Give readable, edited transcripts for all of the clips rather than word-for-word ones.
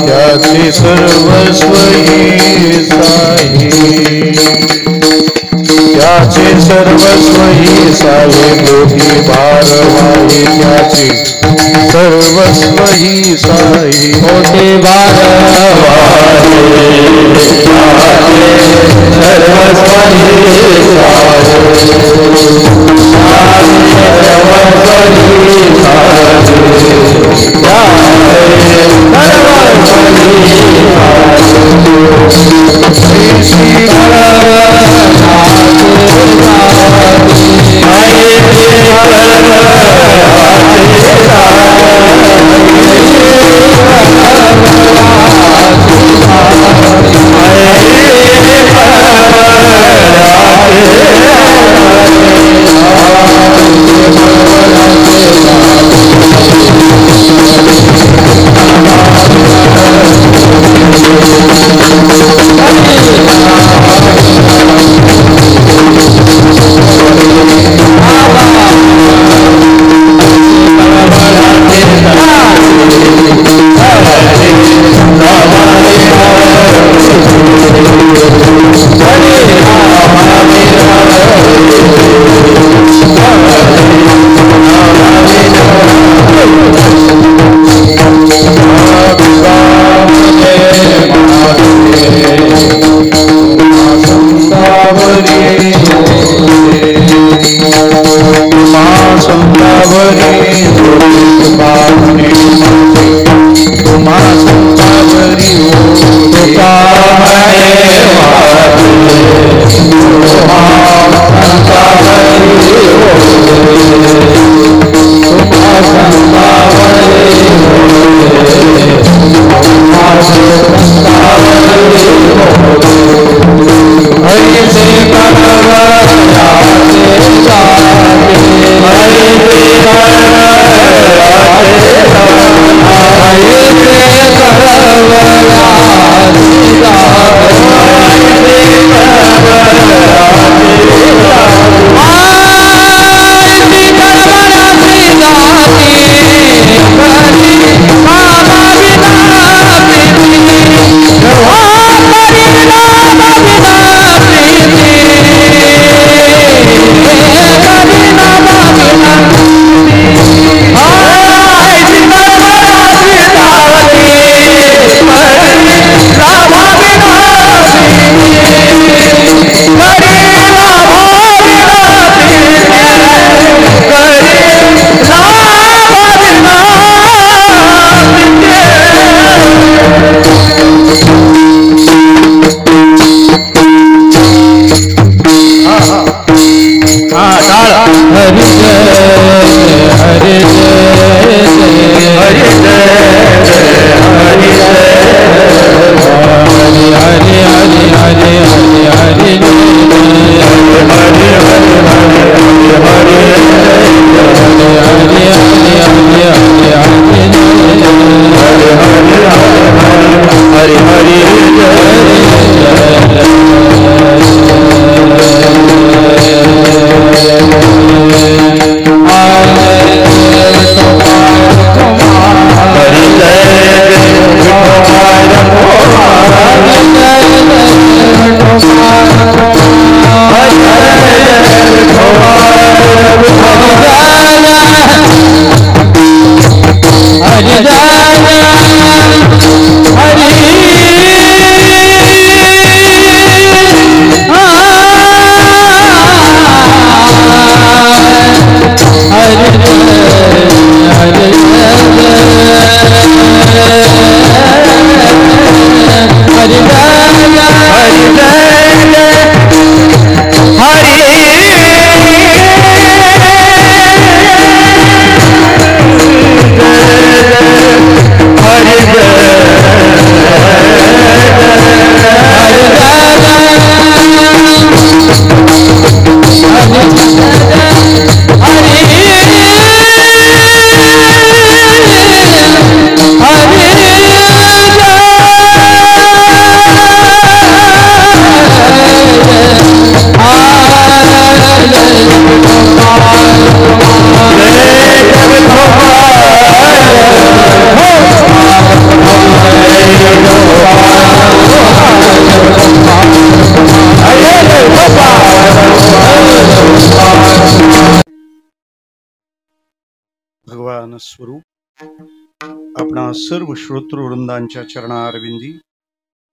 त्याचे सर्वस्व ही साहे, त्याचे सर्वस्व ही साहे, मोठी भारवाही त्याचे सर्वस्व ही साहे, मोठी भारवाही सर्वस्व ही स्वरूप आपणा सर्व श्रोतृवृंदांच्या चरणारविंदी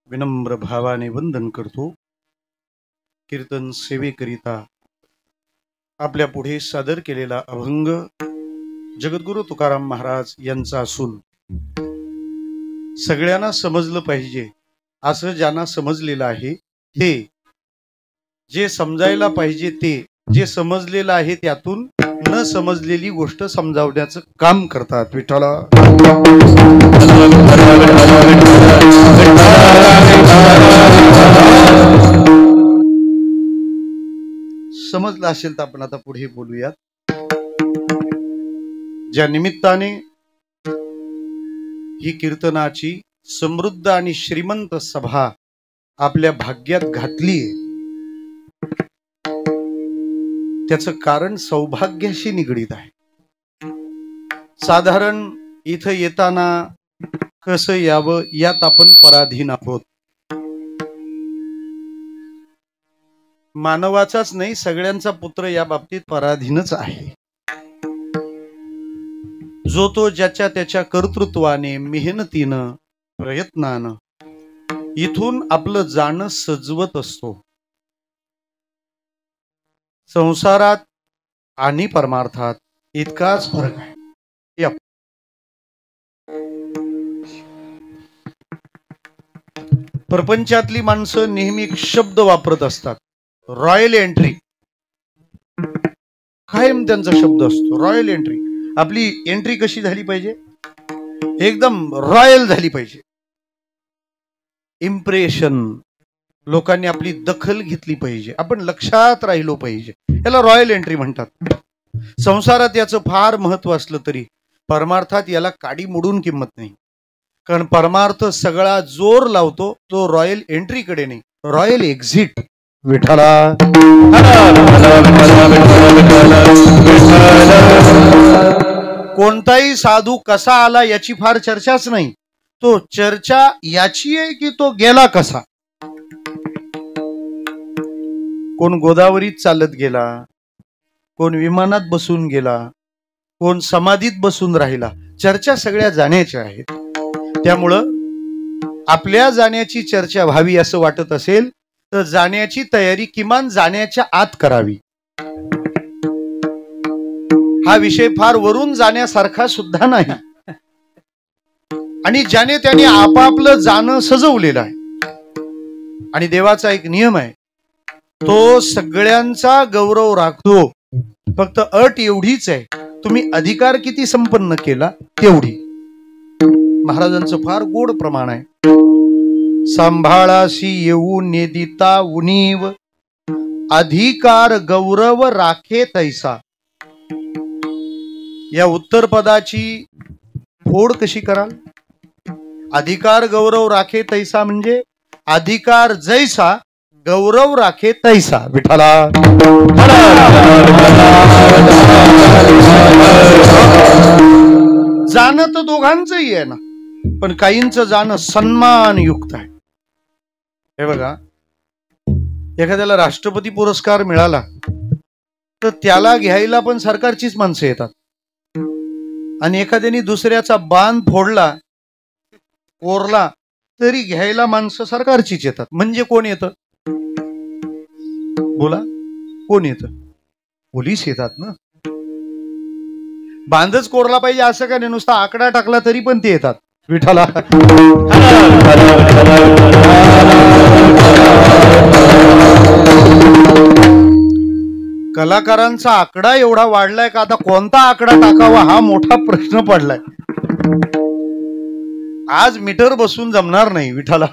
विनम्र भावाने वंदन करतो। कीर्तन सेवेकरिता आपल्या पुढे सादर केलेला अभंग जगद्गुरु तुकाराम महाराज यांचा असून सगळ्यांना समजलं पाहिजे असं ज्यांना समजलेलं आहे ते, जे समजायला पाहिजे ते, जे समजलेलं आहे त्यातून न समजलेली गोष्ट समजावण्याचं काम करतात। विठ्ठला समजलं असेल तर आपण आता पुढे बोलूयात। ज्या निमित्ताने ही कीर्तनाची समृद्ध आणि श्रीमंत सभा आपल्या भाग्यात घातली, त्याचं कारण सौभाग्याशी निगडीत आहे। साधारण इथं येताना कसं यावं यात आपण पराधीन आहोत। मानवाचाच नाही, सगळ्यांचा पुत्र या बाबतीत पराधीनच आहे। जो तो ज्याच्या त्याच्या कर्तृत्वाने, मेहनतीनं, प्रयत्नानं इथून आपलं जाणं सजवत असतो। संसारात आणि परमार्थात इतकाच फरक आहे। प्रपंचातली माणसं नेहमी एक शब्द वापरत असतात, रॉयल एंट्री। कायम त्यांचा शब्द असतो रॉयल एंट्री। आपली एंट्री कशी झाली पाहिजे? एकदम रॉयल झाली पाहिजे। इम्प्रेशन, लोकांनी आपली दखल घेतली पाहिजे, आपण लक्षात राहिलो पाहिजे, याला रॉयल एंट्री म्हणतात। संसारात याचं फार महत्व असलं तरी परमार्थात याला काडी मोडून किंमत नाही। कारण परमार्थ सगळा जोर लावतो तो रॉयल एंट्री कडे नाही, रॉयल एक्झिट। विठ्ठला कोणताही साधू कसा आला याची फार चर्चाच नाही, तो चर्चा याची आहे की तो गेला कसा। कोण गोदावरीत चालत गेला, कोण विमानात बसून गेला, कोण समाधीत बसून राहिला, चर्चा सगळ्या जाण्याच्या आहेत। त्यामुळं आपल्या जाण्याची चर्चा व्हावी असं वाटत असेल तर जाण्याची तयारी किमान जाण्याच्या आत करावी। हा विषय फार वरून जाण्यासारखा सुद्धा नाही आणि ज्याने त्याने आपापलं जाणं सजवलेलं आहे। आणि देवाचा एक नियम आहे, तो सगळ्यांचा गौरव राखतो, फक्त अट एवढीच आहे, तुम्ही अधिकार किती संपन्न केला तेवढी। महाराजांचं फार गोड प्रमाण आहे, सांभाळाशी येऊ नेदिता उणीव, अधिकार गौरव राखे तैसा। या उत्तर पदाची फोड कशी कराल? अधिकार गौरव राखे तैसा म्हणजे अधिकार जैसा गौरव राखे तैसा। विठ्ठला जाणं तर दोघांचंही आहे ना, पण काहींचं जाणं सन्मान युक्त आहे। हे बघा, एखाद्याला राष्ट्रपती पुरस्कार मिळाला तर त्याला घ्यायला पण सरकारचीच माणसं येतात, आणि एखाद्याने दुसऱ्याचा बांध फोडला, कोरला, तरी घ्यायला माणसं सरकारचीच येतात। म्हणजे कोण येतं? बोला, कोण येतं? पोलीस येतात ना। बांधच कोरला पाहिजे असं का नाही, नुसता आकडा टाकला तरी पण ते येतात। विठ्ठला कलाकारांचा आकडा एवढा वाढलाय का आता कोणता आकडा टाकावा हा मोठा प्रश्न पडलाय। आज मीटर बसून जमणार नाही। विठ्ठला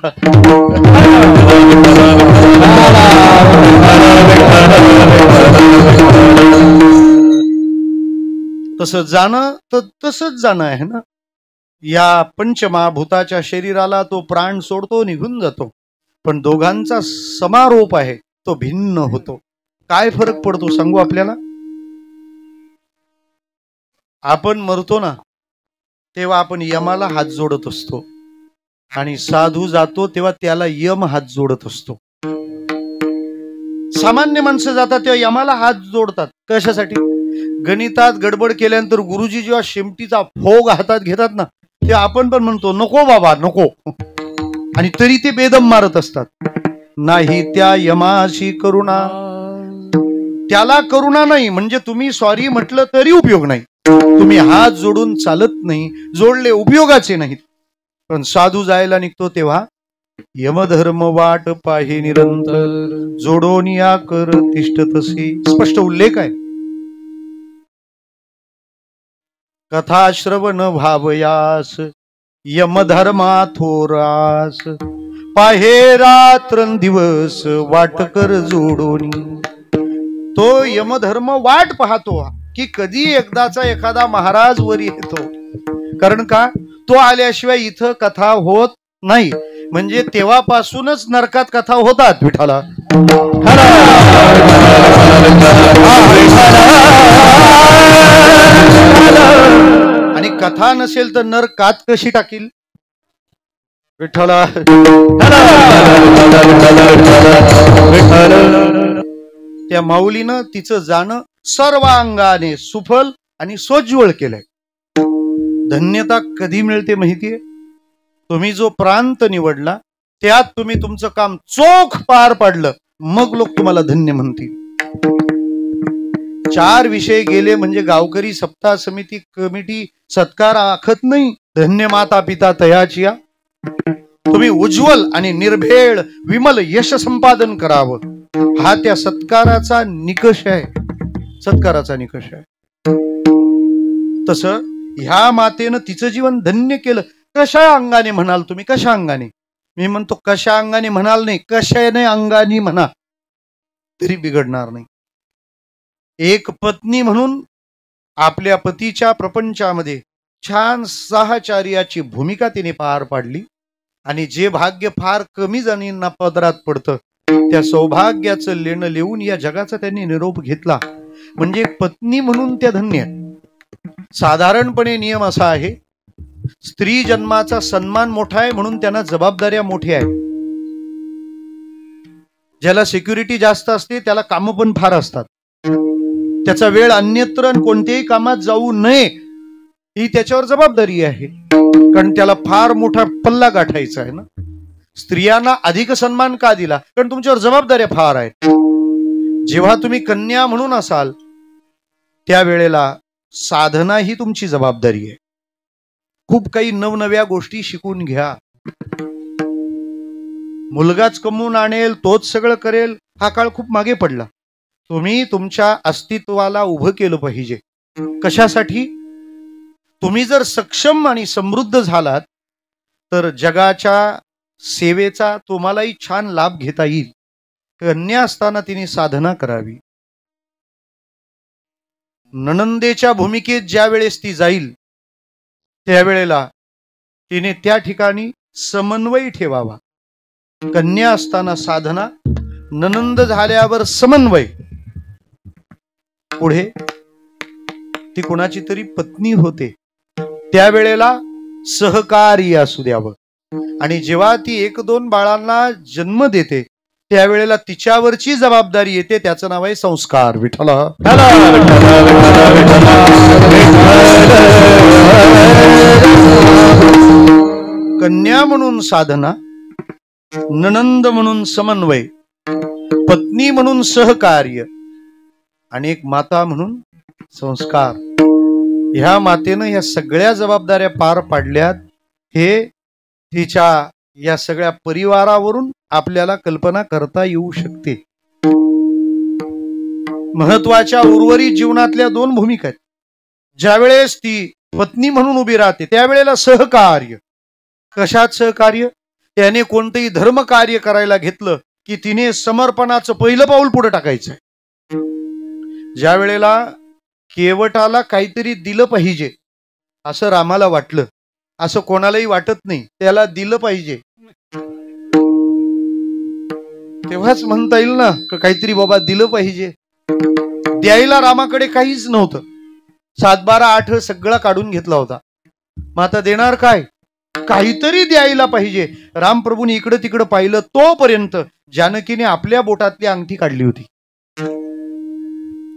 तसं जाणं तर तसंच जाणं आहे ना। या पंचमहाभूताच्या शरीराला तो प्राण सोडतो, निघून जातो, पण दोघांचा समारोप आहे तो भिन्न होतो। काय फरक पडतो सांगू आपल्याला? आपण मरतो ना तेव्हा आपण यमाला हात जोडत असतो, आणि साधू जातो तेव्हा त्याला यम हात जोडत असतो। सामान्य माणसं जातात तेव्हा यमाला हात जोडतात, कशासाठी? गणितात गडबड केल्यानंतर गुरुजी जेव्हा शेमटीचा फोग हातात घेतात ना, ते आपण पण म्हणतो नको बाबा नको, आणि तरी ते बेदम मारत असतात. नाही त्या यमाशी करुणा, त्याला करुणा नाही म्हणजे तुम्ही सॉरी म्हटलं तरी उपयोग नाही, तुम्ही हात जोडून चालत नाही, जोडले उपयोगाचे नाहीत. पण साधू जायला निघतो तेव्हा यमधर्म वाट पाहे निरंतर, जोडोन या कर तिष्ठ तसे, स्पष्ट उल्लेख आहे. कथा श्रवण भावयास यमधर्मा थोरास, पाहे रात्रंदिवस वाट कर जोडोनी. तो यमधर्म वाट पाहतो की कधी एकदाचा एखादा महाराज वरी येतो. कारण का, तो आल्याशिवाय इथं कथा होत नाही. म्हणजे तेव्हापासूनच नरकात कथा होतात विठाला. आणि कथा नसेल तर नरकात कशी टाकील विठ्ठला. त्या माऊलीनं तिचं जाणं सर्वांगाने सुफल आणि सोज्वळ केलंय. धन्यता कधी मिळते माहितीये, तुम्ही जो प्रांत निवडला त्यात तुम्ही तुमचं काम चोख पार पाडलं, मग लोक तुम्हाला धन्य म्हणतील. 4 विषय गेले म्हणजे गावकरी सप्ताह समिती कमिटी सत्कार आखत नाही. धन्य माता पिता तयाचिया. तुम्ही उज्ज्वल आणि निर्भेळ विमल यश संपादन करावं, हा त्या सत्काराचा निकष आहे, सत्काराचा निकष आहे. तसं ह्या मातेनं तिचं जीवन धन्य केलं. कशा अंगाने म्हणाल तुम्ही, कशा अंगाने? मी म्हणतो कशा अंगाने म्हणाल नाही, कशाने अंगाने म्हणा तरी बिघडणार नाही. एक पत्नी म्हणून आपल्या पतीच्या प्रपंचामध्ये छान साहचर्याची भूमिका तिने पार पाडली. आणि जे भाग्य फार कमी जणींना पदरात पडतं, त्या सौभाग्याचं लेणं लिहून या जगाचा त्यांनी निरोप घेतला. म्हणजे पत्नी म्हणून त्या धन्य. साधारणपणे नियम असा आहे, स्त्री जन्माचा सन्मान मोठा आहे म्हणून त्यांना जबाबदाऱ्या मोठ्या आहेत. ज्याला सिक्युरिटी जास्त असते त्याला कामं पण फार असतात. त्याचा वेळ अन्यत्र कोणत्याही कामात जाऊ नये ही त्याच्यावर जबाबदारी आहे, कारण त्याला फार मोठा पल्ला गाठायचा आहे ना. स्त्रियांना अधिक सन्मान का दिला, कारण तुमच्यावर जबाबदाऱ्या फार आहेत. जेव्हा तुम्ही कन्या म्हणून असाल त्यावेळेला साधना ही तुमची जबाबदारी आहे. खूप काही नवनव्या गोष्टी शिकून घ्या. मुलगाच कमवून आणेल, तोच सगळं करेल, हा काळ खूप मागे पडला. तुम्ही तुमच्या अस्तित्वाला उभं केलं पाहिजे. कशासाठी? तुम्ही जर सक्षम आणि समृद्ध झालात तर जगाच्या सेवेचा तुम्हालाही छान लाभ घेता येईल. कन्या असताना तिने साधना करावी. नणंदेच्या भूमिकेत ज्या वेळेस ती जाईल त्यावेळेला तिने त्या ठिकाणी समन्वय ठेवावा. कन्या असताना साधना, नणंद झाल्यावर समन्वय. पुढे ती कोणाची तरी पत्नी होते त्यावेळेला सहकार्य असू द्यावं. आणि जेव्हा ती 1-2 बाळांना जन्म देते त्यावेळेला तिच्यावरची जबाबदारी येते, त्याचं नाव आहे संस्कार. विठ्ठला. कन्या म्हणून साधना, नणंद म्हणून समन्वय, पत्नी म्हणून सहकार्य आणि एक माता म्हणून संस्कार. ह्या मातेनं ह्या सगळ्या जबाबदाऱ्या पार पाडल्यात. हे तिच्या या सगळ्या परिवारावरून आपल्याला कल्पना करता येऊ शकते. महत्वाच्या उर्वरित जीवनातल्या 2 भूमिका आहेत. ज्यावेळेस ती पत्नी म्हणून उभी राहते त्यावेळेला सहकार्य. कशात सहकार्य? त्याने कोणतंही धर्म कार्य करायला घेतलं की तिने समर्पणाचं पहिलं पाऊल पुढे टाकायचंय. ज्या वेळेला केवटाला काहीतरी दिलं पाहिजे असं रामाला वाटलं, असं कोणालाही वाटत नाही, त्याला दिलं पाहिजे तेव्हाच म्हणता येईल ना काहीतरी बाबा दिलं पाहिजे. द्यायला रामाकडे काहीच नव्हतं. 7-12-8 सगळा काढून घेतला होता. मग आता देणार काय? काहीतरी द्यायला पाहिजे. रामप्रभूंनी इकडं तिकडं पाहिलं तोपर्यंत जानकीने आपल्या बोटातली अंगठी काढली होती.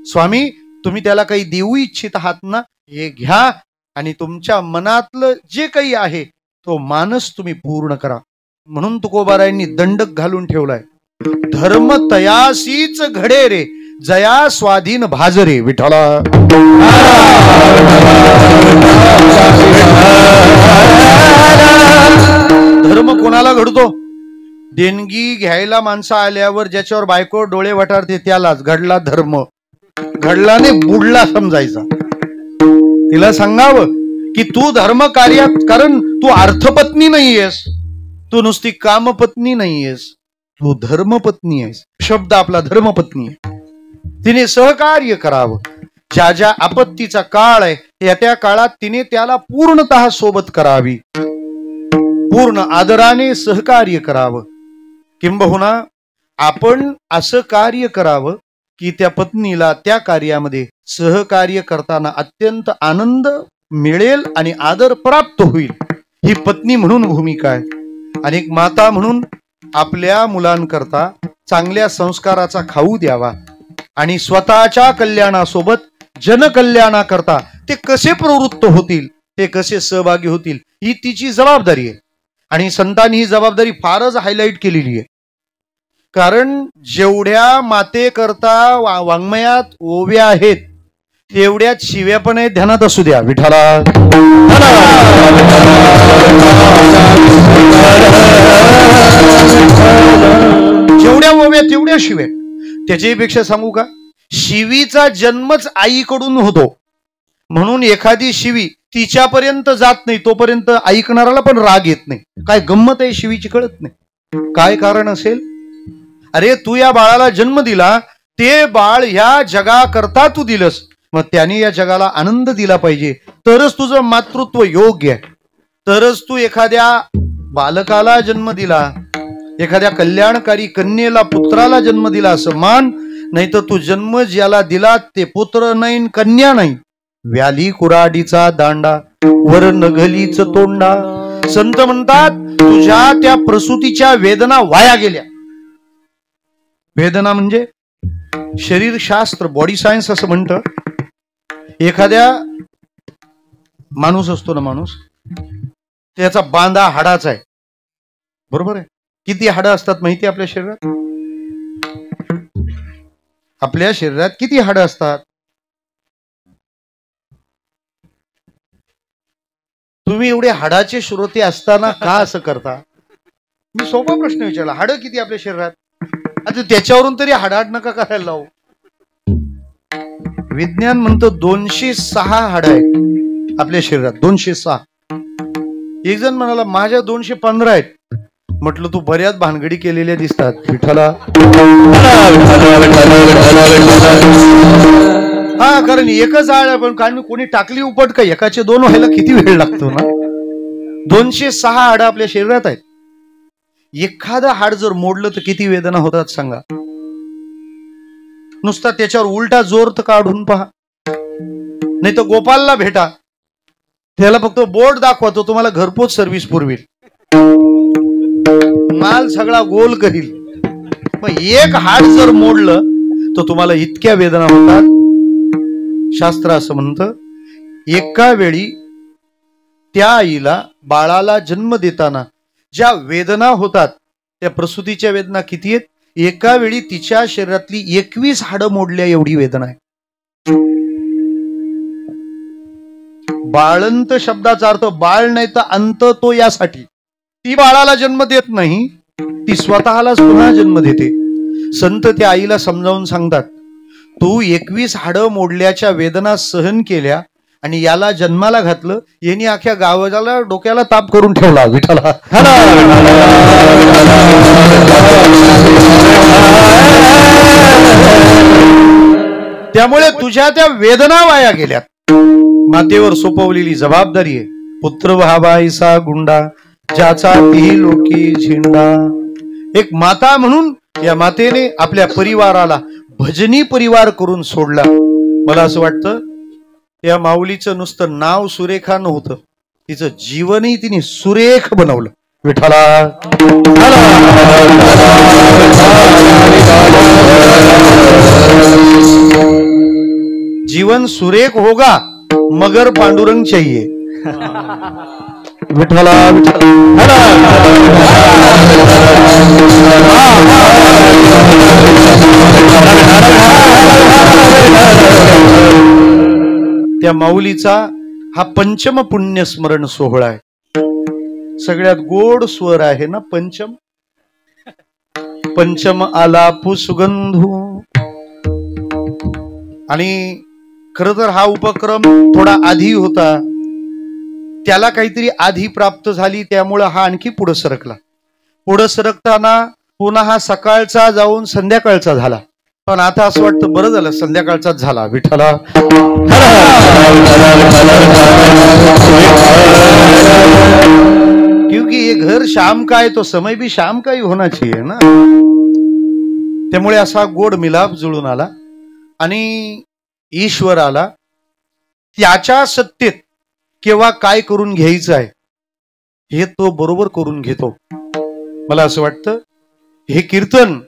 स्वामी तुम्ही त्याला काही देऊ इच्छित आहात ना, हे घ्या आणि तुमच्या मनातलं जे काही आहे तो मानस तुम्ही पूर्ण करा. म्हणून तुकोबारायांनी दंडक घालून ठेवलाय, धर्म तयासीच घडे रे, जया स्वाधीन भाजरे. विठ्ठला धर्म कोणाला घडतो? देणगी घ्यायला माणसं आल्यावर ज्याच्यावर बायको डोळे वटारते त्यालाच घडला धर्म. घडला नाही बुडला समजायचा. तिला सांगावं की तू धर्म कार्यात, कारण तू अर्थपत्नी नाहीयेस, तू नुसती कामपत्नी नाहीयेस, तू धर्मपत्नी आहेस. शब्द आपला धर्मपत्नी आहे. तिने सहकार्य करावं. ज्या ज्या आपत्तीचा काळ आहे त्या त्या काळात तिने त्याला पूर्णतः सोबत करावी, पूर्ण आदराने सहकार्य करावं. किंबहुना आपण असं कार्य करावं की त्या पत्नीला त्या कार्यामध्ये सहकार्य करताना अत्यंत आनंद मिळेल आणि आदर प्राप्त होईल. ही पत्नी म्हणून भूमिका आहे. आणि एक माता म्हणून आपल्या मुलांकरता चांगल्या संस्काराचा खाऊ द्यावा आणि स्वतःच्या कल्याणासोबत जनकल्याणाकरता ते कसे प्रवृत्त होतील, ते कसे सहभागी होतील, ही तिची जबाबदारी आहे. आणि संतांनी ही जबाबदारी फारच हायलाइट केलेली आहे. कारण जेवढ्या मातेकरता वाङ्मयात ओव्या आहेत तेवढ्याच शिव्या पण आहेत, ध्यानात असू द्या. विठ्ठला जेवढ्या ओव्या तेवढ्या शिव्या. त्याच्यापेक्षा सांगू का, शिवीचा जन्मच आईकडून होतो. म्हणून एखादी शिवी तिच्यापर्यंत जात नाही तोपर्यंत ऐकणाराला पण राग येत नाही. काय गंमत आहे शिवीची कळत नाही. काय कारण असेल? अरे तू या बाळाला जन्म दिला, ते बाळ ह्या जगाकरता तू दिलंस, मग त्याने या जगाला आनंद दिला पाहिजे, तरच तुझं मातृत्व योग्य आहे. तरच तू एखाद्या बालकाला जन्म दिला, एखाद्या कल्याणकारी कन्येला पुत्राला जन्म दिला असं मान. नाही तर तू जन्म ज्याला दिला ते पुत्र नाही कन्या नाही. व्याली कुराडीचा दांडा वर नघलीच तोंडा. संत म्हणतात तुझ्या त्या प्रसूतीच्या वेदना वाया गेल्या. वेदना म्हणजे शरीरशास्त्र, बॉडी सायन्स असं म्हणतं. एखाद्या माणूस असतो ना, माणूस त्याचा बांधा हाडाचा आहे, बरोबर आहे. किती हाडं असतात माहिती आहे आपल्या शरीरात? आपल्या शरीरात किती हाडं असतात? तुम्ही एवढे हाडाचे श्रोते असताना का असं करता? मी सोपा प्रश्न विचारला. हाडं किती आपल्या शरीरात? आता त्याच्यावरून तरी हाडाहाड नका करायला लावू. विज्ञान म्हणतं 206 हाडं आहेत आपल्या शरीरात. 206. एक जण म्हणाला माझ्या 215 आहेत. म्हटलं तू बऱ्याच भानगडी केलेल्या दिसतात. विठ्ठला हा, कारण एकच हाड आहे, पण कारण कोणी टाकली उपट का एकाचे 2 व्हायला किती वेळ लागतो ना. 206 हाडं आपल्या शरीरात आहेत. एखादं हाड जर मोडलं तर किती वेदना होतात सांगा. नुसता त्याच्यावर उलटा जोर तर काढून पहा. नाही तर गोपालला भेटा, त्याला फक्त बोर्ड दाखवा, तो तुम्हाला घरपोच सर्व्हिस पुरवेल, माल सगळा गोल करील. मग एक हाड जर मोडलं तर तुम्हाला इतक्या वेदना होतात. शास्त्र असं म्हणतं एका वेळी त्या आईला बाळाला जन्म देताना ज्या वेदना होतात त्या प्रसूतीच्या वेदना किती आहेत? एका वेळी तिच्या शरीरातली 21 हाडं मोडल्या एवढी वेदना आहे. बाळंत शब्दाचा अर्थ बाळ नाही तर अंत, तो यासाठी. ती बाळाला जन्म देत नाही, ती स्वतःलाच पुन्हा जन्म देते. संत त्या आईला समजावून सांगतात तू 21 हाडं मोडल्याच्या वेदना सहन केल्या आणि याला जन्माला घातलं, यांनी अख्ख्या गावाला डोक्याला ताप करून ठेवला. विठ्ठला त्यामुळे तुझ्या त्या वेदना वाया गेल्या. मातेवर सोपवलेली जबाबदारी आहे. पुत्र व्हावायसा गुंडा ज्याचा ती लोकी झिंडा. एक माता म्हणून या मातेने आपल्या परिवाराला भजनी परिवार करून सोडला. मला असं वाटतं या माऊलीचं नुसतं नाव सुरेखा नव्हतं, तिचं जीवनही तिने सुरेख बनवलं. विठ्ठला जीवन जीवन सुरेख होगा मगर पांडुरंग चाहिए. विठ्ठला त्या माऊलीचा हा पंचम पुण्य स्मरण सोहळा आहे. सगळ्यात गोड स्वर आहे ना पंचम. पंचम आलापू सुगंधू. आणि खर तर हा उपक्रम थोडा आधी होता, त्याला काहीतरी आधी प्राप्त झाली, त्यामुळं हा आणखी पुढे सरकला. पुढे सरकताना पुन्हा हा सकाळचा जाऊन संध्याकाळचा झाला. पण आता असं वाटतं बरं झालं संध्याकाळचाच झाला. विठ्ठला क्योंकि ये घर शाम का है तो समय भी शाम का ही होना चाहिए ना. त्यामुळे असा गोड मिलाप जुळून आला आणि ईश्वर आला. त्याच्या सत्तेत केव्हा काय करून घ्यायचं आहे हे तो बरोबर करून घेतो. मला असं वाटतं हे कीर्तन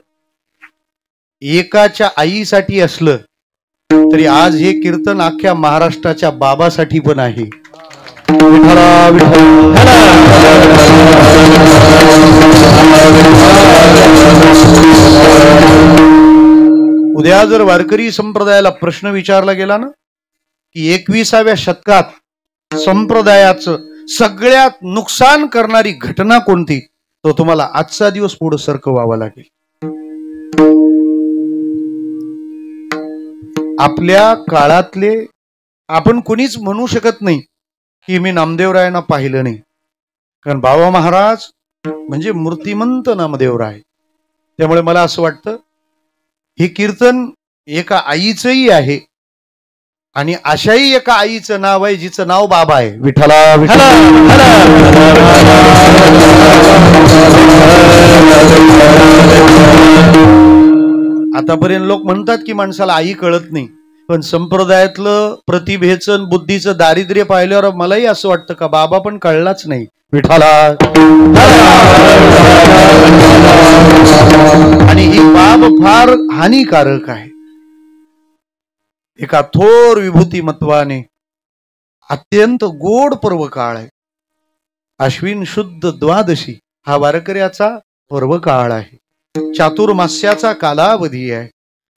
एकाच्या आईसाठी असलं तरी आज हे कीर्तन अख्ख्या महाराष्ट्राच्या बाबासाठी पण आहे. उद्या जर वारकरी संप्रदायाला प्रश्न विचारला गेला ना की 21व्या शतकात संप्रदायाचं सगळ्यात नुकसान करणारी घटना कोणती, तो तुम्हाला आजचा दिवस पुढे सरकवावा लागेल. आपल्या काळातले आपण कोणीच म्हणू शकत नाही की मी नामदेवरायांना पाहिलं नाही, कारण बाबा महाराज म्हणजे मूर्तिमंत नामदेवराय. त्यामुळे मला असं वाटतं हे कीर्तन एका आईचंही आहे आणि अशाही एका आईचं नाव आहे जिचं नाव बाबा आहे. विठ्ठला आतापर्यंत लोक म्हणतात की माणसाला आई कळत नाही, पण संप्रदायातलं प्रतिभेचं बुद्धीचं दारिद्र्य पाहिल्यावर मलाही असं वाटतं का बाबा पण कळलाच नाही. विठ्ठला आणि ही बाब फार हानिकारक आहे. एका थोर विभूती मत्वाने अत्यंत गोड पर्व काळ आहे. अश्विन शुद्ध द्वादशी हा वारकऱ्याचा पर्व काळ आहे. चातुर्मास्याचा कालावधी आहे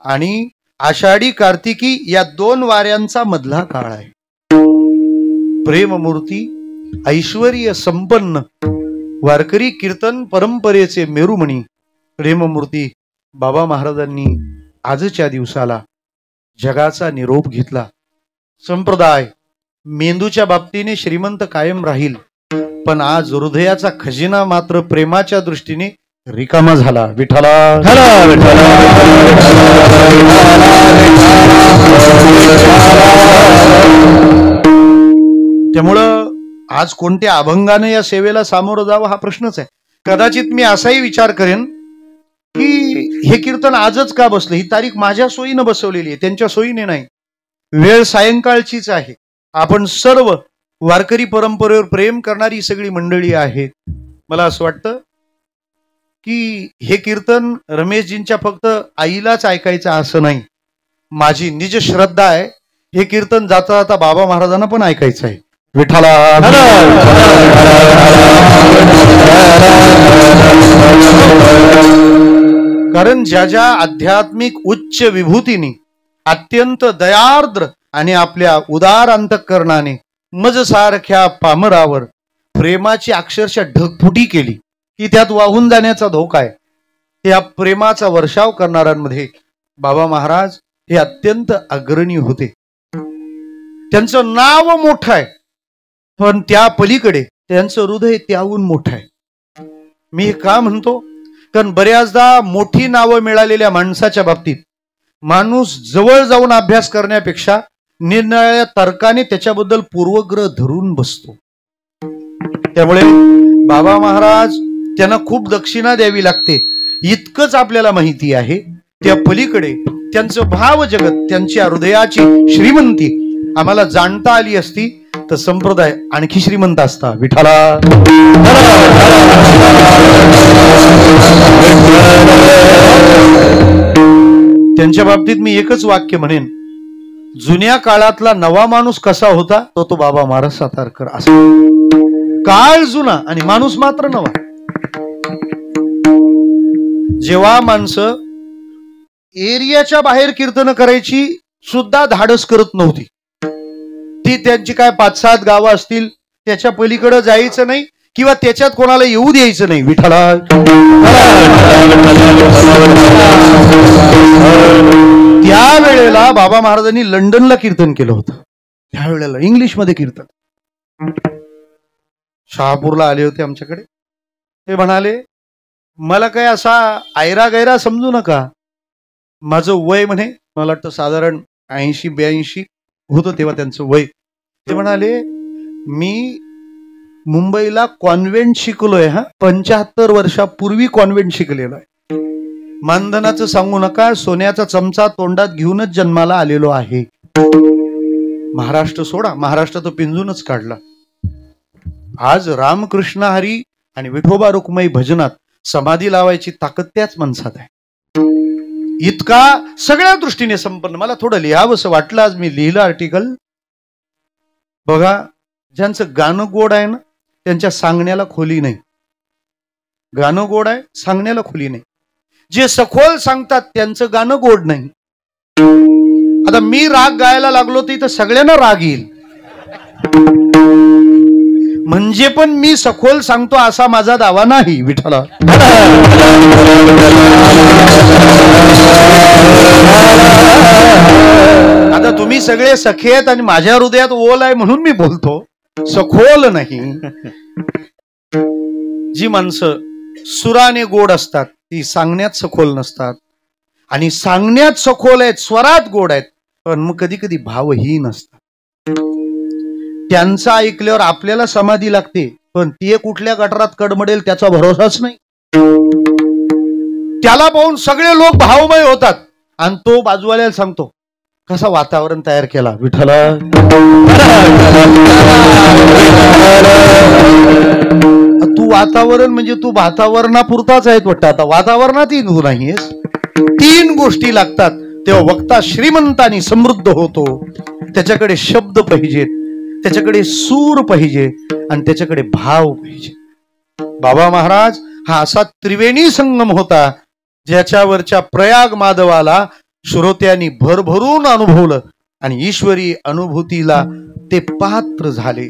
आणि आषाढी कार्तिकी या 2 वाऱ्यांचा मधला काळ आहे. प्रेममूर्ती ऐश्वर्य संपन्न वारकरी कीर्तन परंपरेचे मेरुमणी प्रेममूर्ती बाबा महाराजांनी आजच्या दिवसाला जगाचा निरोप घेतला. संप्रदाय मेंदूच्या बाबतीने श्रीमंत कायम राहील, पण आज हृदयाचा खजिना मात्र प्रेमाच्या दृष्टीने रिकामा झाला. विठ्ठला त्यामुळं आज कोणत्या अभंगाने या सेवेला सामोरं जावं हा प्रश्नच आहे. कदाचित मी असाही विचार करेन की हे कीर्तन आजच का बसलं, ही तारीख माझ्या सोयीनं बसवलेली आहे, त्यांच्या सोयीने नाही. वेळ सायंकाळचीच आहे. आपण सर्व वारकरी परंपरेवर प्रेम करणारी सगळी मंडळी आहेत. मला असं वाटतं की हे कीर्तन रमेशजींच्या फक्त आईलाच ऐकायचं असं नाही. माझी निज श्रद्धा आहे हे कीर्तन जाता जाता बाबा महाराजांना पण ऐकायचं आहे. विठ्ठला कारण ज्या ज्या आध्यात्मिक उच्च विभूतीने अत्यंत दयार्द्र आणि आपल्या उदार अंतःकरणाने मज सारख्या पामरावर प्रेमाची अक्षरशः ढगफुटी केली की त्यात वाहून जाण्याचा धोका आहे. त्या प्रेमाचा वर्षाव करणाऱ्यांमध्ये बाबा महाराज हे अत्यंत अग्रणी होते. त्यांचं नाव मोठं आहे, पण त्या पलीकडे त्यांचं हृदय त्याहून मोठं आहे. मी हे का म्हणतो, कारण बऱ्याचदा मोठी नावं मिळालेल्या माणसाच्या बाबतीत माणूस जवळ जाऊन अभ्यास करण्यापेक्षा निरनिराळ्या तर्काने त्याच्याबद्दल पूर्वग्रह धरून बसतो. त्यामुळे बाबा महाराज त्यांना खूप दक्षिणा द्यावी लागते इतकंच आपल्याला माहिती आहे. त्या पलीकडे त्यांचं भाव जगत, त्यांच्या हृदयाची श्रीमंती आम्हाला जाणता आली असती तर संप्रदाय आणखी श्रीमंत असता. विठ्ठला त्यांच्या बाबतीत मी एकच वाक्य म्हणेन जुन्या काळातला नवा माणूस कसा होता तो बाबा महाराज सातारकर असा. काळ जुना आणि माणूस मात्र नवा. जेव्हा माणसं एरियाच्या बाहेर कीर्तन करायची सुद्धा धाडस करत नव्हती, ती त्यांची काय 5-7 गावं असतील त्याच्या पलीकडे जायचं नाही किंवा त्याच्यात कोणाला येऊ द्यायचं नाही. विठ्ठला त्यावेळेला बाबा महाराजांनी लंडनला कीर्तन केलं होतं. त्यावेळेला इंग्लिशमध्ये कीर्तन. शहापूरला आले होते आमच्याकडे. ते म्हणाले मला काय असा आयरा गैरा समजू नका, माझं वय म्हणे मला वाटतं साधारण 80-82 होतं तेव्हा त्यांचं वय. ते म्हणाले मी मुंबईला कॉन्व्हेंट शिकलोय, 75 वर्षापूर्वी कॉन्व्हेंट शिकलेलो आहे. मानधनाचं सांगू नका, सोन्याचा चमचा तोंडात घेऊनच जन्माला आलेलो आहे. महाराष्ट्र सोडा, महाराष्ट्र तो पिंजूनच काढला. आज रामकृष्ण हरी आणि विठोबा रुक्माई भजनात समाधी लावायची ताकद त्याच माणसात आहे. इतका सगळ्या दृष्टीने संपन्न. मला थोडं लिहावंसं वाटलं, आज मी लिहिलं आर्टिकल. बघा, ज्यांचं गाणं गोड आहे ना त्यांच्या सांगण्याला खोली नाही. गाणं गोड आहे, सांगण्याला खोली नाही. जे सखोल सांगतात त्यांचं गाणं गोड नाही. आता मी राग गायला लागलो तर सगळ्यांना राग येईल, म्हणजे पण मी सखोल सांगतो असा माझा दावा नाही. विठ्ठला आता तुम्ही सगळे सखे आहेत आणि माझ्या हृदयात ओल आहे म्हणून मी बोलतो, सखोल नाही. जी माणसं सुराने गोड असतात ती सांगण्यात सखोल नसतात, आणि सांगण्यात सखोल आहेत, स्वरात गोड आहेत, पण मग कधी कधी भावहीन असतात. त्यांचं ऐकल्यावर आपल्याला समाधी लागते, पण ती कुठल्या गटारात कडमडेल त्याचा भरोसाच नाही. त्याला पाहून सगळे लोक भावमय होतात आणि तो बाजूवाल्याला सांगतो कसं वातावरण तयार केला. विठ्ठला तू वातावरण म्हणजे तू वातावरणापुरताच आहेत वाटतं, आता वातावरणातही तू नाहीयेस. 3 गोष्टी लागतात तेव्हा वक्ता श्रीमंत आणि समृद्ध होतो. त्याच्याकडे शब्द पाहिजेत, त्याच्याकडे सूर पाहिजे आणि त्याच्याकडे भाव पाहिजे. बाबा महाराज हा असा त्रिवेणी संगम होता ज्याच्यावरच्या प्रयाग माधवाला श्रोत्यांनी भरभरून अनुभवलं आणि ईश्वरी अनुभूतीला ते पात्र झाले.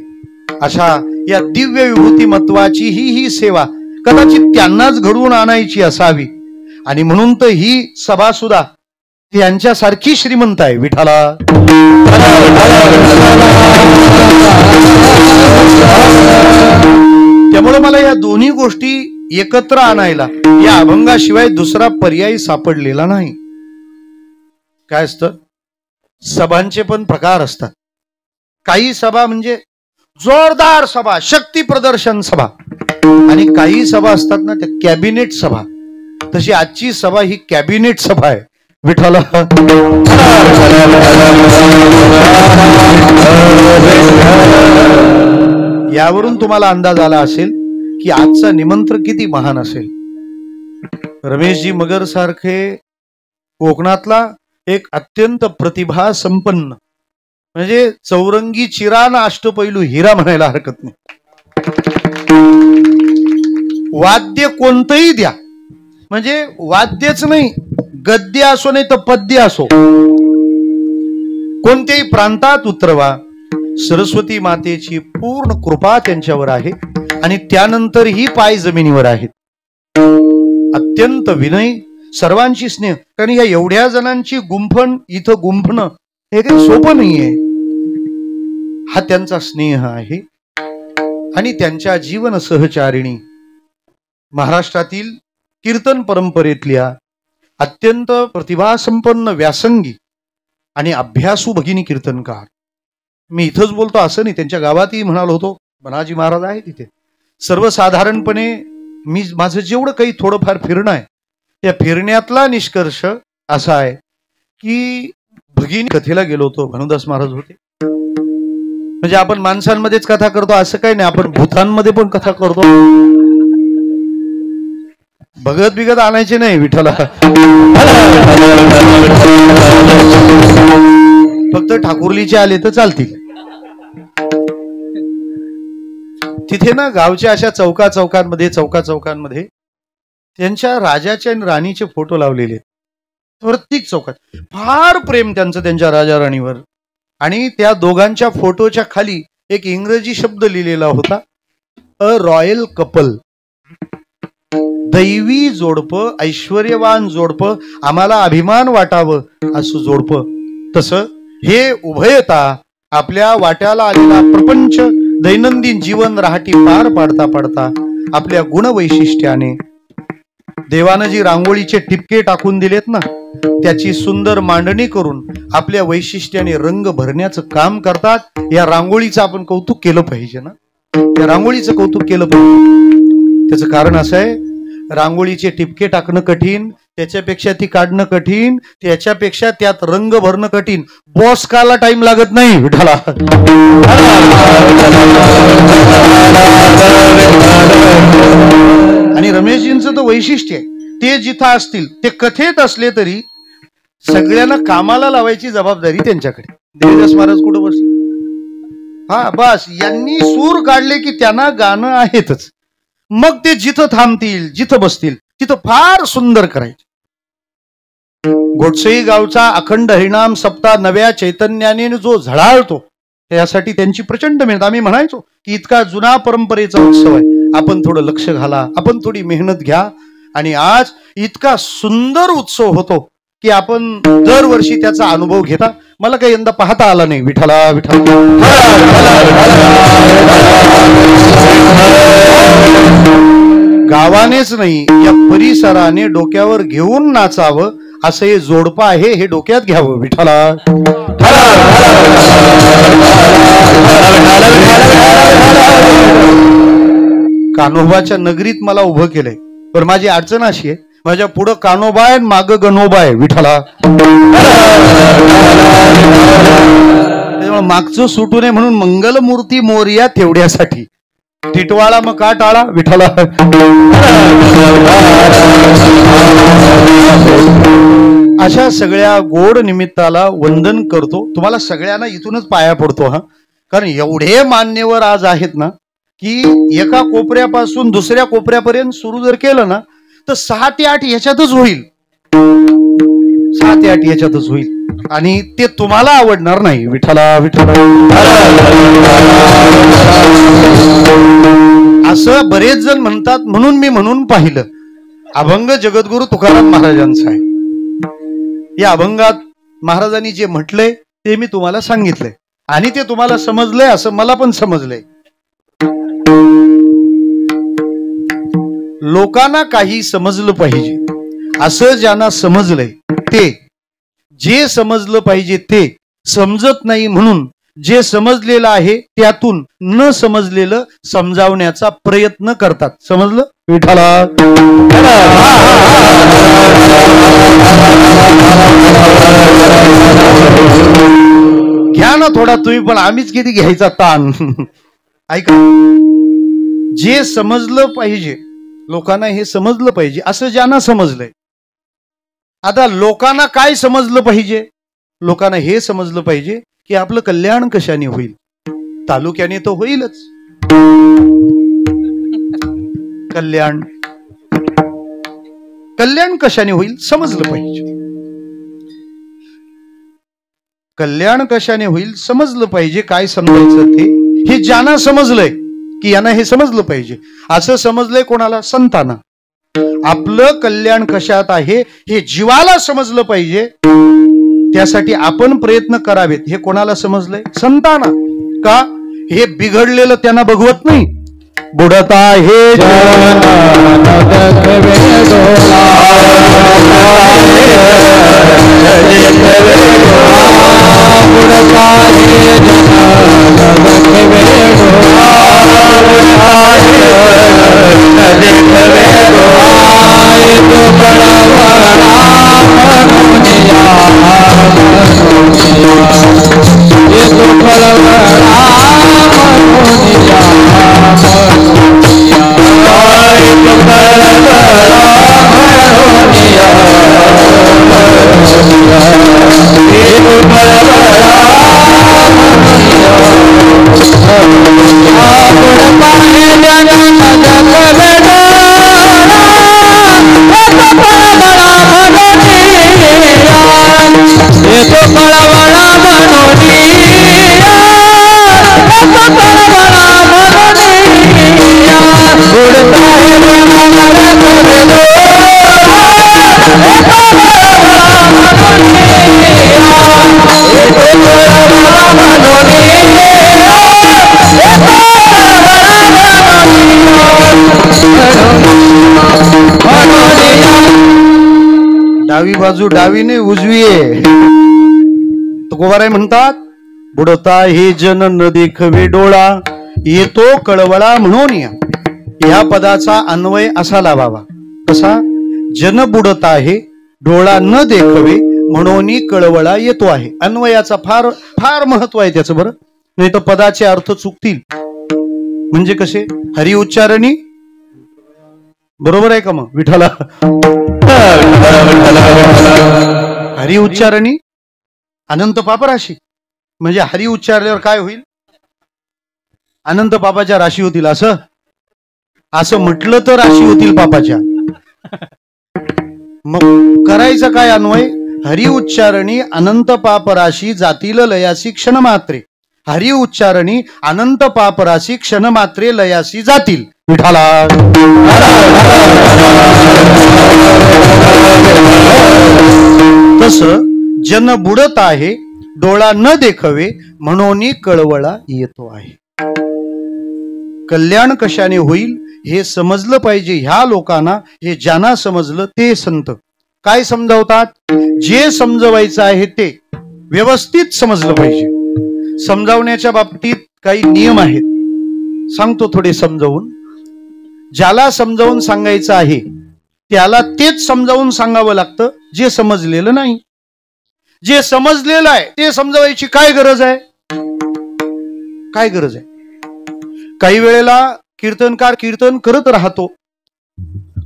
अशा या दिव्य विभूती मत्वाची ही सेवा कदाचित त्यांनाच घडवून आणायची असावी, आणि म्हणून तर ही सभा सुद्धा यांच्यासारखी श्रीमंत आहे. विठ्ठला त्यामुळे मला या दोन्ही गोष्टी एकत्र आणायला या अभंगाशिवाय दुसरा पर्याय सापडलेला नाही. काय असतं, सभांचे पण प्रकार असतात. काही सभा म्हणजे जोरदार सभा, शक्ती प्रदर्शन सभा, आणि काही सभा असतात ना त्या कॅबिनेट सभा. तशी आजची सभा ही कॅबिनेट सभा आहे. विठ्ठला यावरून तुम्हाला अंदाज आला असेल की आजचा निमंत्रण किती महान असेल. रमेशजी मगर सारखे कोकणातला एक अत्यंत प्रतिभा संपन्न, म्हणजे चौरंगी चिरान अष्टपैलू हिरा म्हणायला हरकत नाही. वाद्य कोणतंही द्या, म्हणजे वाद्यच नाही, गद्य असो नाही तर पद्य असो, कोणत्याही प्रांतात उतरवा. सरस्वती मातेची पूर्ण कृपा त्यांच्यावर आहे आणि त्यानंतर ही पाय जमिनीवर आहेत. अत्यंत विनय, सर्वांची स्नेह. कारण या एवढ्या जणांची गुंफण इथं गुंफणं हे काही सोपं नाहीये. हा त्यांचा स्नेह आहे. आणि त्यांच्या जीवन सहचारिणी महाराष्ट्रातील कीर्तन परंपरेतल्या अत्यंत प्रतिभासंपन्न व्यासंगी आणि अभ्यासू भगिनी कीर्तनकार. मी इथंच बोलतो असं नाही, त्यांच्या गावातही म्हणालो होतो. बनाजी महाराज आहे तिथे. सर्वसाधारणपणे मी माझं जेवढं काही थोडंफार फिरणं आहे त्या फिरण्यातला निष्कर्ष असा आहे की भगिनी कथेला गेलो होतो. भानुदास महाराज होते. म्हणजे आपण माणसांमध्येच कथा करतो असं काही नाही, आपण भूतांमध्ये पण कथा करतो. भगत बिगत आणायचे नाही विठ्ठला. फक्त संत ठाकुर्लीचे आले तर चालतील. तिथे ना गावच्या अशा चौकांमध्ये त्यांच्या राजाचे आणि राणीचे फोटो लावलेले आहेत. प्रत्येक चौकात फार प्रेम त्यांचं त्यांच्या राजा राणीवर. आणि त्या दोघांच्या फोटोच्या खाली एक इंग्रजी शब्द लिहिलेला होता, अ रॉयल कपल. दैवी जोडपं, ऐश्वर्यवान जोडपं, आम्हाला अभिमान वाटावं असं जोडपं. तसं हे उभयता आपल्या वाट्याला आलेला प्रपंच दैनंदिन जीवन राहटी पार पाडता पाडता आपल्या गुणवैशिष्ट्याने देवानं जी रांगोळीचे टिपके टाकून दिलेत ना, त्याची सुंदर मांडणी करून आपल्या वैशिष्ट्याने रंग भरण्याचं काम करतात. या रांगोळीचं आपण कौतुक केलं पाहिजे ना, या रांगोळीचं कौतुक केलं पाहिजे. त्याचं कारण असं आहे, रांगोळीचे टिपके टाकणं कठीण, त्याच्यापेक्षा ती काढणं कठीण, त्याच्यापेक्षा त्यात रंग भरणं कठीण. बॉस काला टाइम लागत नाही विठाला. आणि रमेशजींचं तर वैशिष्ट्य आहे, ते जिथं असतील ते कथेत असले तरी सगळ्यांना कामाला लावायची जबाबदारी त्यांच्याकडे. देवीदास महाराज कुठं बसले, हा बस यांनी सूर काढले की त्यांना गाणं आहेतच. मग ते जिथं थांबतील, जिथं बसतील तिथं फार सुंदर करायचे. गोडसई गावचा अखंड हरिनाम सप्ताह नव्या चैतन्याने जो झळाळतो त्यासाठी त्यांची प्रचंड मेहनत. आम्ही म्हणायचो की इतका जुना परंपरेचा उत्सव आहे, आपण थोडं लक्ष घाला, आपण थोडी मेहनत घ्या. आणि आज इतका सुंदर उत्सव होतो की आपण दरवर्षी त्याचा अनुभव घेता. मला काही यंदा पाहता आला नाही. विठाला विठाला. गावानेच नाही, या परिसराने डोक्यावर घेऊन नाचावं असं हे जोडपं आहे, हे डोक्यात घ्यावं. विठाला. कान्होबाच्या नगरीत मला उभं केलंय, पण माझी अडचण अशी आहे, माझ्या पुढं कान्होबा आहे, माग गणोबा आहे. विठाला. त्यामुळे मागचं सुटू नये म्हणून मंगलमूर्ती मोरया तेवढ्यासाठी टिटवाळा मग का टाळा. विठाला. अशा सगळ्या गोड निमित्ताला वंदन करतो. तुम्हाला सगळ्यांना इथूनच पाया पडतो हा, कारण एवढे मान्यवर आज आहेत ना की एका कोपऱ्यापासून दुसऱ्या कोपऱ्यापर्यंत सुरू जर केलं ना तर 6 ते 8 याच्यातच होईल. 6 ते 8 याच्यातच होईल आणि ते तुम्हाला आवडणार नाही. विठाला विठाला. असं बरेच जण म्हणतात, म्हणून मी म्हणून पाहिलं, अभंग जगद्गुरु तुकाराम महाराजांचा आहे. या अभंगात महाराजांनी जे म्हटलंय ते मी तुम्हाला सांगितलंय आणि ते तुम्हाला समजलंय असं मला पण समजलंय. लोकांना काही समजलं पाहिजे असं ज्यांना समजलंय ते, जे समजलं पाहिजे ते समजत नाही म्हणून जे समजलेलं आहे त्यातून न समजलेलं समजावण्याचा प्रयत्न करतात. समजलं. विठाला. घ्या ना थोडा तुम्ही पण, आम्हीच किती घ्यायचा ताण. ऐका, जे समजलं पाहिजे लोकांना, हे समजलं पाहिजे असं ज्यांना समजलंय. आता लोकांना काय समजलं पाहिजे, लोकांना हे समजलं पाहिजे की आपलं कल्याण कशाने होईल. तालुक्याने तर होईलच कल्याण, कल्याण कशाने होईल समजलं पाहिजे. कल्याण कशाने होईल समजलं पाहिजे. काय समजायचं ते, हे ज्यांना समजलंय की यांना हे समजलं पाहिजे असं समजलंय कोणाला, संतांना. आपलं कल्याण कशात आहे हे जीवाला समजलं पाहिजे, त्यासाठी आपण प्रयत्न करावेत. हे कोणाला समजलंय, संतांना. का, हे बिघडलेलं त्यांना बघवत नाही. बुडत आहे डावी बाजू डावी नाही उजवी आहे. तुकोबाराय म्हणतात बुडता हे जन न देखवे डोळा येतो कळवळा म्हणून या पदाचा अन्वय असा लावावा. कसा? जन बुडत आहे डोळा न देखवे म्हणून कळवळा येतो आहे. अन्वयाचा फार फार महत्व आहे त्याचं. बरं, नाही तर पदाचे अर्थ चुकतील. म्हणजे कसे? हरि उच्चारणी बरोबर आहे का? मग विठ्ठला हरि उच्चारणी अनंत पापराशी. म्हणजे हरि उच्चारल्यावर काय होईल? अनंत पापाच्या राशी होतील. असं असं म्हटलं तर राशी होतील पापाच्या. मग करायचं काय अन्वय? हरि उच्चारणी अनंत पाप राशी जातील लयासी क्षण मात्रे. हरि उच्चारणी अनंत पाप राशी क्षण मात्रे लयासी जातील. विठाला तस जन बुडत आहे डोळा न देखवे म्हणून कळवळा येतो आहे. कल्याण कशाने होईल हे समजलं पाहिजे ह्या लोकांना. हे ज्यांना समजलं ते संत काय समजावतात? जे समजवायचं आहे ते व्यवस्थित समजलं पाहिजे. समजावण्याच्या बाबतीत काही नियम आहेत, सांगतो थोडे समजावून. ज्याला समजावून सांगायचं आहे त्याला तेच समजावून सांगावं लागतं जे समजलेलं नाही. जे समजलेलं आहे ते समजावायची काय गरज आहे? काय गरज आहे? काही वेळेला कीर्तनकार कीर्तन करत राहतो,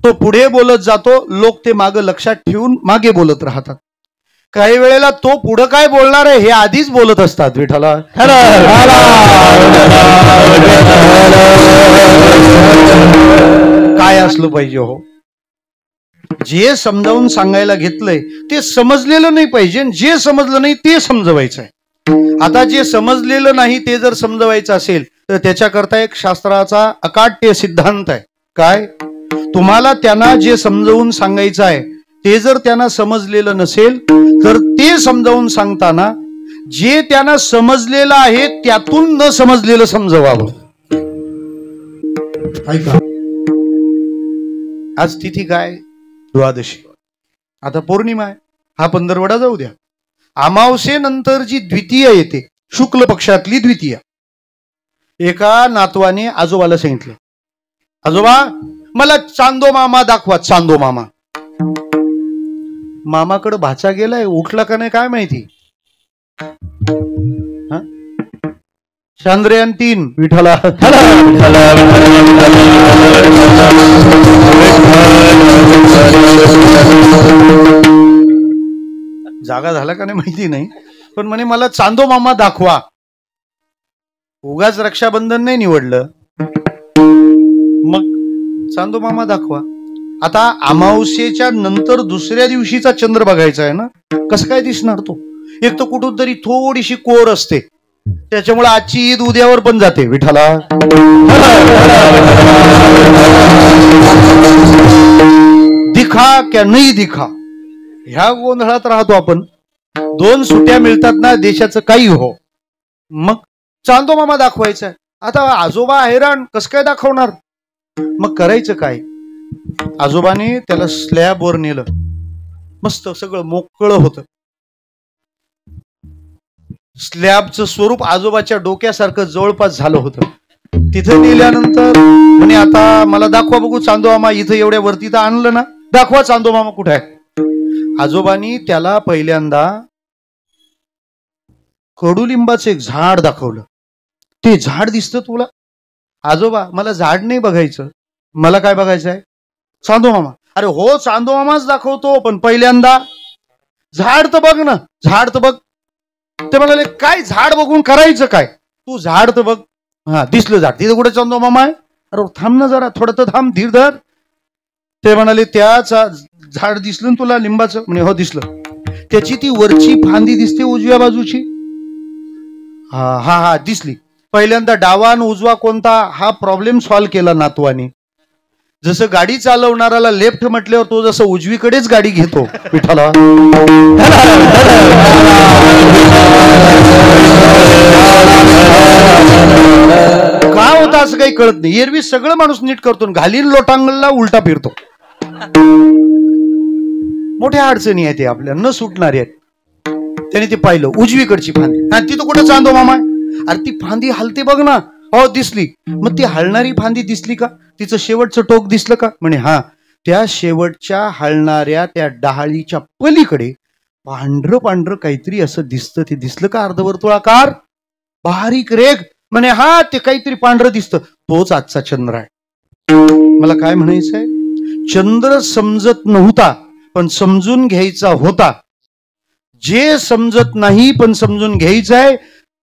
तो पुढे बोलत जातो, लोक ते मागे लक्षात ठेवून मागे बोलत राहतात. काही वेळेला तो पुढे काय बोलणार आहे हे आधीच बोलत असतात. विठ्ठला काय असलं पाहिजे हो? जे समजावून सांगायला घेतलंय ते समजलेलं नाही पाहिजे. जे समजलं नाही ते समजवायचं आहे. आता जे समजलेलं नाही ते जर समजवायचं असेल तर त्याच्याकरता एक शास्त्राचा अकाट्य सिद्धांत आहे. काय? तुम्हाला त्यांना जे समजावून सांगायचं आहे ते जर त्यांना समजलेलं नसेल तर ते समजावून सांगताना जे त्यांना समजलेलं आहे त्यातून न समजलेलं समजवावं. ऐका, आज तिथी काय? द्वादशी. आता पौर्णिमा आहे, हा पंधरवडा जाऊ द्या. अमावस्येनंतर जी द्वितीय येते, शुक्ल पक्षातली द्वितीय, एका नातवाने आजोबाला सांगितलं, आजोबा मला चांदो मामा दाखवा. चांदो मामा. मामाकडे भाचा गेलाय, उठला का नाही काय माहिती. चंद्रयान 3. विठ्ठला जागा झाला का नाही माहिती नाही, पण म्हणे मला चांदो मामा दाखवा. उगाच रक्षाबंधन नाही निवडलं, मग चांदो मामा दाखवा. आता अमावस्येच्या नंतर दुसऱ्या दिवशीचा चंद्र बघायचा आहे ना, कसं काय दिसणार तो? एक तर कुठून तरी थोडीशी कोर असते, त्याच्यामुळे आजची ईद उद्यावर पण जाते. विठ्ठला दिखा क्या नाही दिखा, ह्या गोंधळात राहतो आपण. 2 सुट्ट्या मिळतात ना देशाचं काही हो, मग चांदो मामा दाखवायचा. आता आजोबा हैराण, कसं काय दाखवणार? मग करायचं काय? आजोबाने त्याला स्लॅबवर नेलं, मस्त सगळं मोकळं होतं. स्लॅबचं स्वरूप आजोबाच्या डोक्यासारखं जवळपास झालं होतं. तिथं नेल्यानंतर म्हणे आता मला दाखवा बघू चांदो मामा. इथं एवढ्या वरती तर आणलं ना, दाखवा चांदो मामा कुठे आहे. आजोबानी त्याला पहिल्यांदा कडुलिंबाचं एक झाड दाखवलं. ते झाड दिसतं तुला? आजोबा मला झाड नाही बघायचं, मला काय बघायचं आहे? चांदो मामा. अरे हो चांदो मामाच दाखवतो, पण पहिल्यांदा झाड तर बघ ना, झाड तर बघ. ते म्हणाले काय झाड बघून करायचं काय? तू झाड तर बघ. हा दिसलं झाड, तिथं कुठे चांदो मामा आहे? अरे थांब ना जरा, थोडं तर थांब, धीर धर. ते म्हणाले त्याच झाड दिसलं तुला लिंबाचं? म्हणे हो दिसलं. त्याची ती वरची फांदी दिसते उजव्या बाजूची, हा हा हा दिसली. पहिल्यांदा डावा आणि उजवा कोणता हा प्रॉब्लेम सॉल्व्ह केला नातवाने. जसं गाडी चालवणाऱ्याला लेफ्ट म्हटल्यावर तो जसं उजवीकडेच गाडी घेतो. विठ्ठला का होता असं काही कळत नाही. एरवी सगळं माणूस नीट करतो, घालीन लोटांगणला उलटा फिरतो. मोठ्या अडचणी आहेत ते आपल्या न सुटणारे आहेत. त्याने ते पाहिलं उजवीकडची फांदी, तिथं कुठं चांदो मामा, अरे ती फांदी हलते बघ ना. हो दिसली. मग ती हलणारी फांदी दिसली का, तिचं शेवटचं टोक दिसलं का, म्हणे हा. त्या शेवटच्या हलणाऱ्या त्या डहाळीच्या पलीकडे पांढरं पांढरं काहीतरी असं दिसतं, ते दिसलं का अर्धवर्तुळाकार बारीक रेग, म्हणे हा ते काहीतरी पांढरं दिसतं, तोच आजचा चंद्र आहे. मला काय म्हणायचंय, चंद्र समजत नव्हता पण समजून घ्यायचा होता. जे समजत नाही पण समजून घ्यायचंय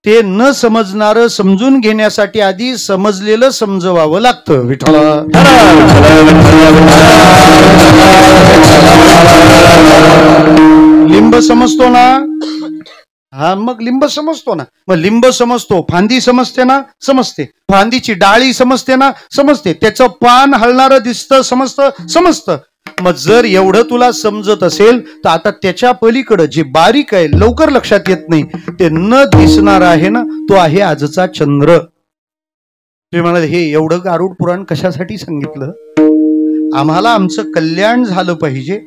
ते न समजणारं समजून घेण्यासाठी आधी समजलेलं समजवावं लागतं. विठ्ठला लिंब समजतो ना, हा मग लिंब समजतो ना, मग लिंब समजतो, फांदी समजते ना, समजते, फांदीची डाळी समजते ना, समजते, त्याचं पान हलणारं दिसतं, समजतं, समजतं. मग जर एवढं तुला समजत असेल तर आता त्याच्या पलीकडं जे बारीक आहे लवकर लक्षात येत नाही ते न दिसणार आहे ना, तो आहे आजचा चंद्र. तुम्ही म्हणाल हे एवढं गारुड पुराण कशासाठी सांगितलं, आम्हाला आमचं कल्याण झालं पाहिजे.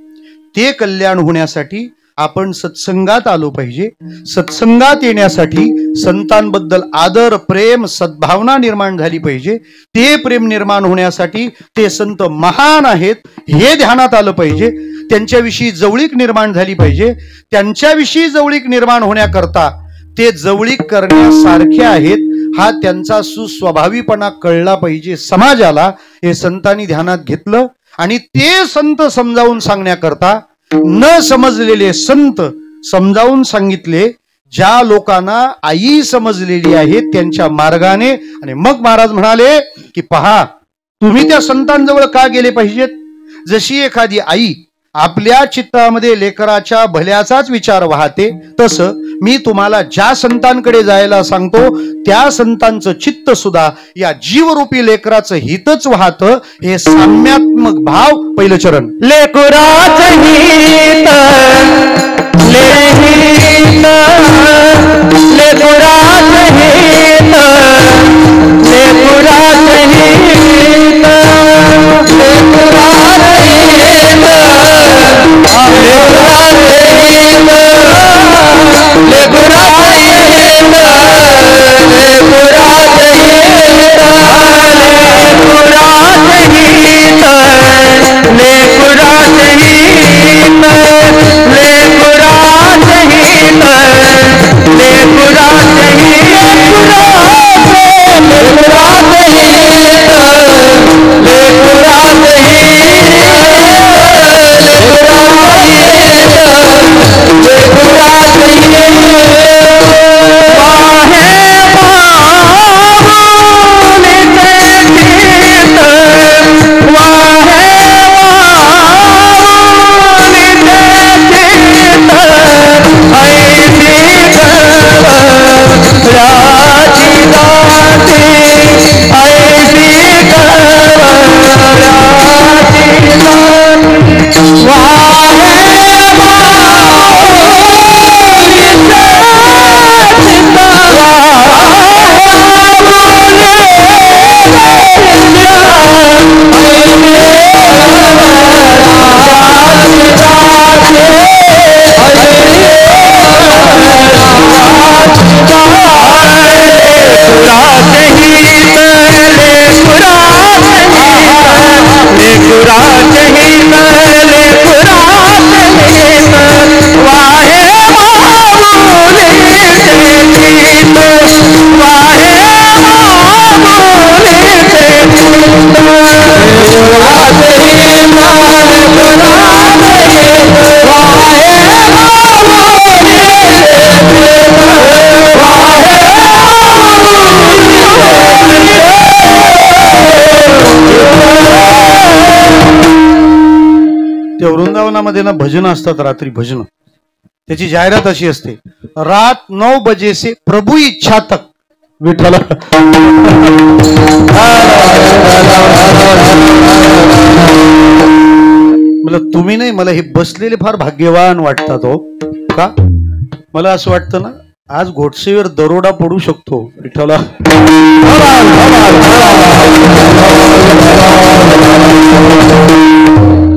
ते कल्याण होण्यासाठी आपण सत्संगात आलो पाहिजे. सत्संगात येण्यासाठी संतांबद्दल आदर प्रेम सद्भावना निर्माण झाली पाहिजे. ते प्रेम निर्माण होण्यासाठी ते संत महान आहेत हे ध्यानात आलं पाहिजे. त्यांच्याविषयी जवळीक निर्माण झाली पाहिजे. त्यांच्याविषयी जवळीक निर्माण होण्याकरता ते जवळीक करण्यासारखे आहेत हा त्यांचा सुस्वभावीपणा कळला पाहिजे समाजाला. हे संतांनी ध्यानात घेतलं आणि ते संत समजावून सांगण्याकरता न समजलेले संत समजावून सांगितले. ज्या लोकांना आई समजलेली आहे त्यांच्या मार्गाने. आणि मग महाराज म्हणाले की पहा तुम्ही त्या संतांजवळ का गेले पाहिजेत. जशी एखादी आई आपल्या चित्तामध्ये लेकराच्या भल्याचाच विचार वाहते, तसं मी तुम्हाला ज्या संतांकडे जायला सांगतो त्या संतांचं चित्त सुद्धा या जीवरूपी लेकराचं हितच वाहतं. हे साम्यात्मक भाव पहिलं चरण. लेकराचं हित लेहित, लेकराचं हित लेकराचं हित, वृंदावनामध्ये ना भजन असतात, रात्री भजन. त्याची जाहिरात अशी असते, रात 9 बजे से प्रभू इच्छा तक. विठ्ठल मला तुम्ही नाही, मला हे बसलेले फार भाग्यवान वाटतात हो. का मला असं वाटतं ना, आज गोडसेवर दरोडा पडू शकतो. विठ्ठला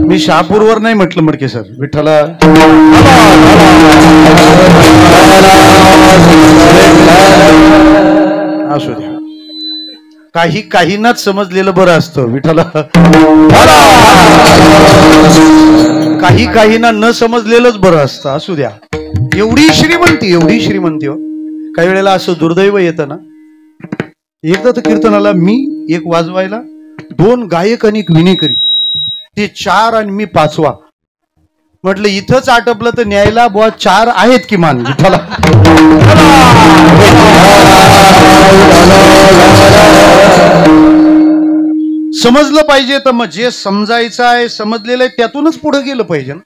मी शहापूरवर नाही म्हटलं मडके सर. विठ्ठला असू द्या, काही काहींनाच समजलेलं बरं असतं. विठ्ठला काही काहींना न समजलेलंच बरं असतं. असू द्या. एवढी श्रीमंती हो. काही वेळेला असं दुर्दैव येतं ना, एकदा तर कीर्तनाला मी एक वाजवायला, 2 गायक आणि 1 विणेकरी, ते 4 आणि मी 5वा. म्हटलं इथंच आटपलं तर न्यायला बुवा 4 आहेत किमान. विठ्ठला समजलं पाहिजे. तर मग जे समजायचं आहे, समजलेलं आहे, त्यातूनच पुढे गेलं पाहिजे ना.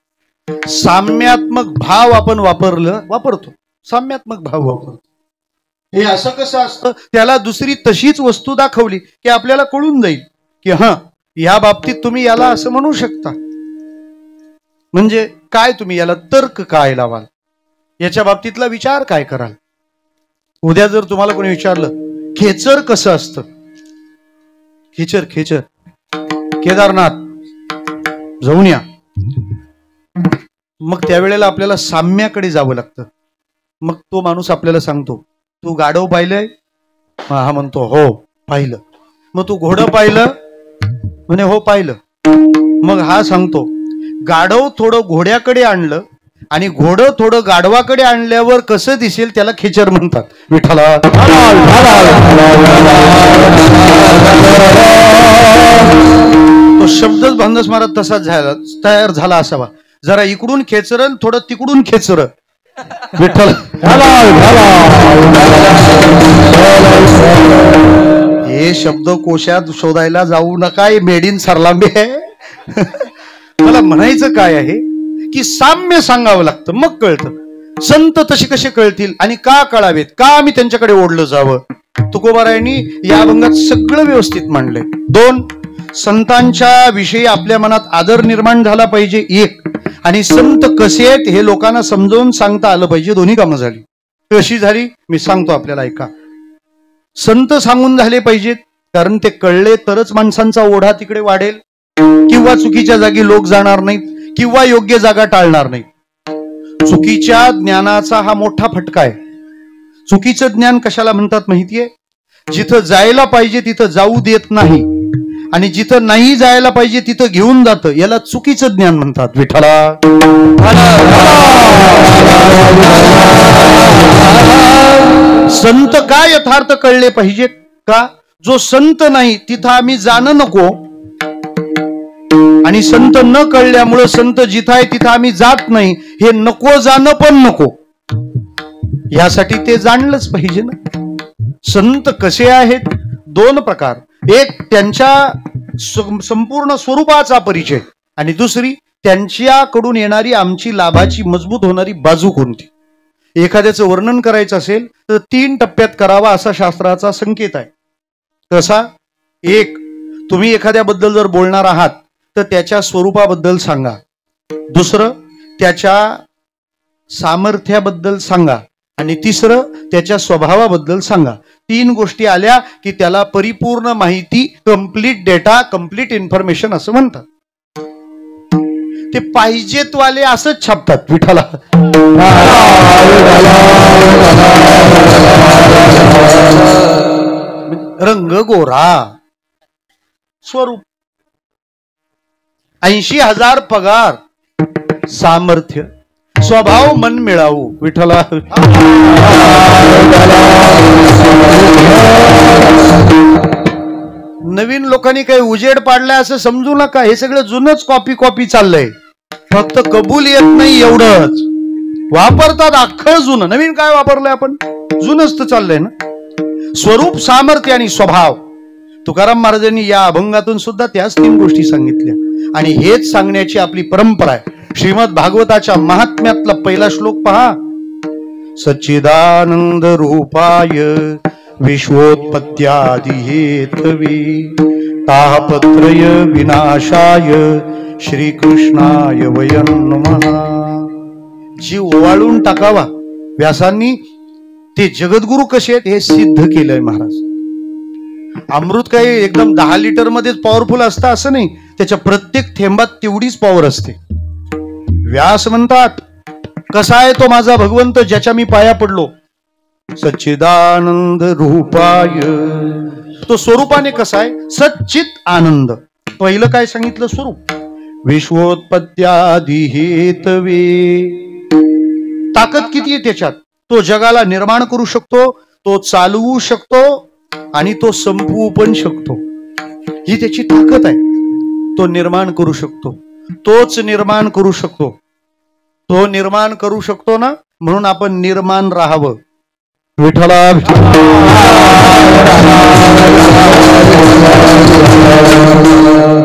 साम्यात्मक भाव आपण वापरतो. साम्यात्मक भाव वापरतो. हे असं कसं असतं, त्याला दुसरी तशीच वस्तू दाखवली की आपल्याला कळून जाईल की हा, या बाबतीत तुम्ही याला असं म्हणू शकता. म्हणजे काय, तुम्ही याला तर्क काय लावाल, याच्या बाबतीतला विचार काय कराल. उद्या जर तुम्हाला कोणी विचारलं खेचर कसं असतं, खेचर केदारनाथ जाऊन या, मग त्यावेळेला आपल्याला साम्याकडे जावं लागतं. मग तो माणूस आपल्याला सांगतो, तू गाढव पाहिलंय? हा म्हणतो हो पाहिलं. मग तू घोडं पाहिलं? म्हणे हो पाहिलं. मग हा सांगतो, गाढव थोडं घोड्याकडे आणलं आणि घोडं थोडं गाढवाकडे आणल्यावर कसं दिसेल त्याला खेचर म्हणतात. विठ्ठला तो शब्दच भांदस महाराज तसाच तयार झाला असावा. जरा इकडून खेचरन, थोडं तिकडून खेचर. विठ्ठल हे शब्द कोशात शोधायला जाऊ नका, हे मेड इन सरलांबे आहे. मला म्हणायचं काय आहे की साम्य सांगावं लागतं, मग कळतं. संत तसे कसे कळतील आणि का कळावेत, का आम्ही त्यांच्याकडे ओढलं जावं. तुकोबारायांनी या अभंगात सगळं व्यवस्थित मांडलंय. 2, संतांच्या विषयी आपल्या मनात आदर निर्माण झाला पाहिजे. 1, आणि संत कसे आहेत हे लोकांना समजावून सांगता आलं पाहिजे. दोन्ही कामं झाली. कशी झाली मी सांगतो आपल्याला, ऐका. संत सांगून झाले पाहिजेत, कारण ते कळले तरच माणसांचा ओढा तिकडे वाढेल, किंवा चुकीच्या जागी लोक जाणार नाहीत, किंवा योग्य जागा टाळणार नाहीत. चुकीच्या ज्ञानाचा हा मोठा फटका आहे. चुकीचं ज्ञान कशाला म्हणतात माहितीये? जिथं जायला पाहिजे तिथं जाऊ देत नाही, आणि जिथं नाही जायला पाहिजे तिथं घेऊन जातं. याला चुकीचं ज्ञान म्हणतात. विठ्ठला संत काय यथार्थ कळले पाहिजेत का? जो संत नाही तिथं आम्ही जाणं नको, आणि संत न कळल्यामुळं संत जिथं आहे तिथं आम्ही जात नाही, हे नको जाणं पण नको. यासाठी ते जाणलंच पाहिजे ना. संत कसे आहेत? 2 प्रकार. एक, त्यांच्या संपूर्ण स्वरूपाचा परिचय, आणि दुसरी, त्यांच्याकडून येणारी आमची लाभाची मजबूत होणारी बाजू कोणती. एखाद्याचं वर्णन करायचं असेल तर 3 टप्प्यात करावा असा शास्त्राचा संकेत आहे. कसा? 1, तुम्ही एखाद्याबद्दल जर बोलणार आहात तर त्याच्या स्वरूपाबद्दल सांगा. 2, त्याच्या सामर्थ्याबद्दल सांगा. आणि 3, त्याच्या स्वभावाबद्दल सांगा. 3 गोष्टी आल्या की त्याला परिपूर्ण माहिती, कंप्लीट डेटा, कंप्लीट इन्फॉर्मेशन असं म्हणतात. ते पाहिजेत वाले असंच छापतात. विठ्ठला रंग गोरा, स्वरूप 80,000 पगार, सामर्थ्य, स्वभाव मन मिळावू. विठ्ठला नवीन लोकांनी काही उजेड पाडलाय असं समजू नका. हे सगळं जुनच कॉपी चाललंय. फक्त कबूल येत नाही एवढंच. वापरतात अख्खं जुनं. नवीन काय वापरलंय आपण? जुनच तर चाललंय ना. स्वरूप, सामर्थ्य आणि स्वभाव. तुकाराम महाराजांनी या अभंगातून सुद्धा त्याच 3 गोष्टी सांगितल्या, आणि हेच सांगण्याची आपली परंपरा आहे. श्रीमद भागवताच्या महात्म्यातला पहिला श्लोक पहा. सच्चिदानंद रूपाय विश्वोत्पत्त्यादि हेतवे तापत्रय विनाशाय श्रीकृष्णाय वयं नमः. जीव ओवाळून टाकावा. व्यासांनी ते जगद्गुरु कसे आहेत हे सिद्ध केलंय महाराज. अमृत काही एकदम 10 लिटर मध्येच पॉवरफुल असतं असं नाही, त्याच्या प्रत्येक थेंबात तेवढीच पॉवर असते. व्यास म्हणतात कसा आहे तो माझा भगवंत ज्याच्या मी पाया पडलो. सच्चिदानंद रूपाय, तो स्वरूपाने कसा आहे? सच्चित आनंद. पहिलं काय सांगितलं स्वरूप. विश्वोत्पत्त्यादि हेतवे, ताकद किती आहे त्याच्यात. तो जगाला निर्माण करू शकतो, तो चालवू शकतो आणि तो संपवू पण शकतो. ही त्याची ताकद आहे. तो निर्माण करू शकतो, तोच निर्माण करू शकतो. तो निर्माण करू शकतो ना, म्हणून आपण निर्माण राहावं. विठ्ठला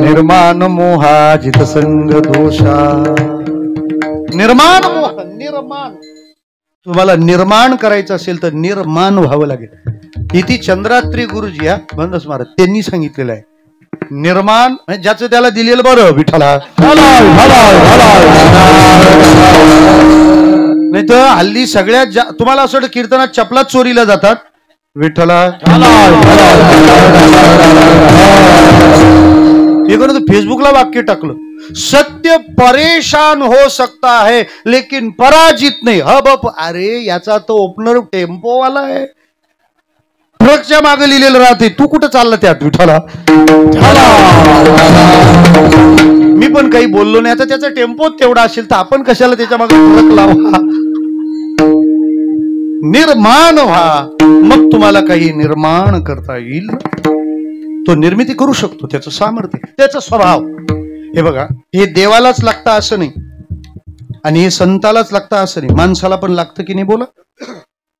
निर्माण मोहाजित संग दोषा. निर्माण मोह, निर्माण. तुम्हाला निर्माण करायचं असेल तर निर्माण व्हावं लागेल. इथे चंद्रात्री गुरुजी या बंदस महाराज त्यांनी सांगितलेलं आहे. निर्माण ज्याचं त्याला दिलेलं बरं. विठ्ठला नाही तर हल्ली सगळ्यात तुम्हाला असं वाटतं कीर्तनात चपलात चोरीला जातात. विठ्ठला फेसबुकला वाक्य टाकलं, सत्य परेशान हो सकता है लेकिन पराजित नहीं. हब अरे याचा तो ओपनर टेम्पो वाला आहे, ट्रकच्या मागे लिहिलेलं राहते. तू कुठं चालला त्यात. विठ्ठला मी पण काही बोललो नाही. आता त्याचा टेम्पो तेवढा असेल तर आपण कशाला त्याच्या मागे ट्रक लावा. निर्माण व्हा, मग तुम्हाला काही निर्माण करता येईल. तो निर्मिती करू शकतो. त्याचं सामर्थ्य, त्याचा स्वभाव. हे बघा, हे देवालाच लागतं असं नाही आणि हे संतालाच लागतं असं नाही. माणसाला पण लागतं की नाही बोला.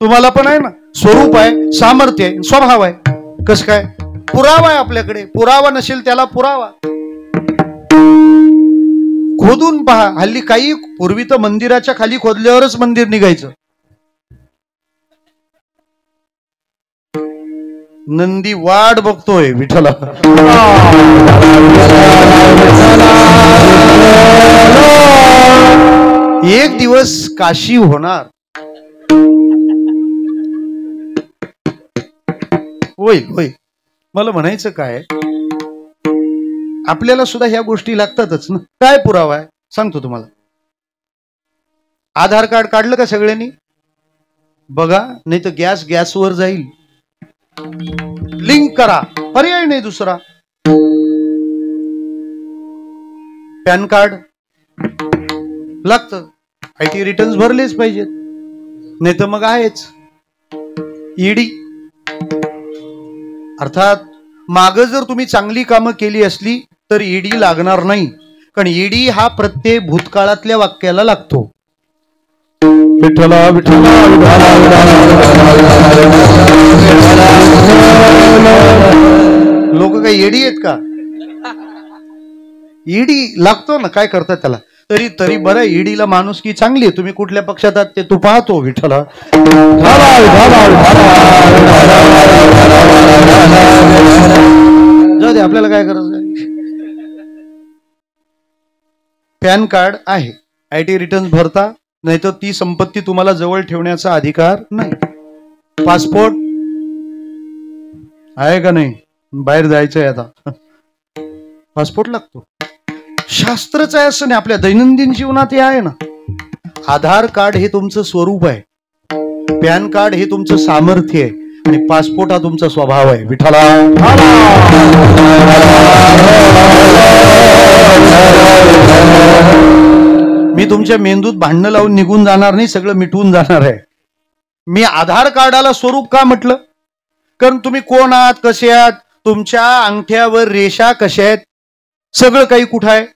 तुम्हाला पण आहे ना. स्वरूप आहे, सामर्थ्य आहे, स्वभाव आहे. कसं काय? पुरावा आहे आपल्याकडे. पुरावा नसेल त्याला पुरावा. खोदून पहा. हल्ली काही पूर्वी तर मंदिराच्या खाली खोदल्यावरच मंदिर निघायचं. नंदी वाट बघतोय. विठ्ठला एक दिवस काशी होणार. होईल होईल. मला म्हणायचं काय, आपल्याला सुद्धा ह्या गोष्टी लागतातच ना. काय पुरावा आहे सांगतो तुम्हाला. आधार कार्ड काढलं का सगळ्यांनी? बघा, नाही तर गॅसवर जाईल. लिंक करा, पर्याय नाही दुसरा. पॅन कार्ड लागतं. IT रिटर्न्स भरलेच पाहिजेत, नाही तर मग आहेच ईडी. अर्थात माग जर तुम्ही चांगली कामं केली असली तर ईडी लागणार नाही, कारण ईडी हा प्रत्येक भूतकाळातल्या वाक्याला लागतो. विठ्ठला विठ्ठला लोक काही ईडी आहेत का? ईडी लागतो ना. काय करतात त्याला? तरी बरं, ईडीला माणूस की चांगली आहे. तुम्ही कुठल्या पक्षात आहात ते तू पाहतो. विठ्ठला जाऊ दे, आपल्याला काय करायचं. पॅन कार्ड आहे, IT रिटर्न्स भरता, नाही तर ती संपत्ती तुम्हाला जवळ ठेवण्याचा अधिकार नाही. पासपोर्ट आहे का नाही? बाहेर जायचंय आता, पासपोर्ट लागतो. शास्त्रच आहे असं नाही, आपल्या दैनंदिन जीवनात हे आहे ना. आधार कार्ड हे तुमचं स्वरूप आहे, पॅन कार्ड हे तुमचं सामर्थ्य आहे आणि पासपोर्ट हा तुमचा स्वभाव आहे. विठ्ठला मी तुमच्या मेंदूत भांडणं लावून निघून जाणार नाही, सगळं मिटवून जाणार आहे. मी आधार कार्डाला स्वरूप का म्हटलं? कारण तुम्ही कोण आहात, कसे आहात, तुमच्या अंगठ्यावर रेषा कशा आहेत, सगळं काही कुठं आहे?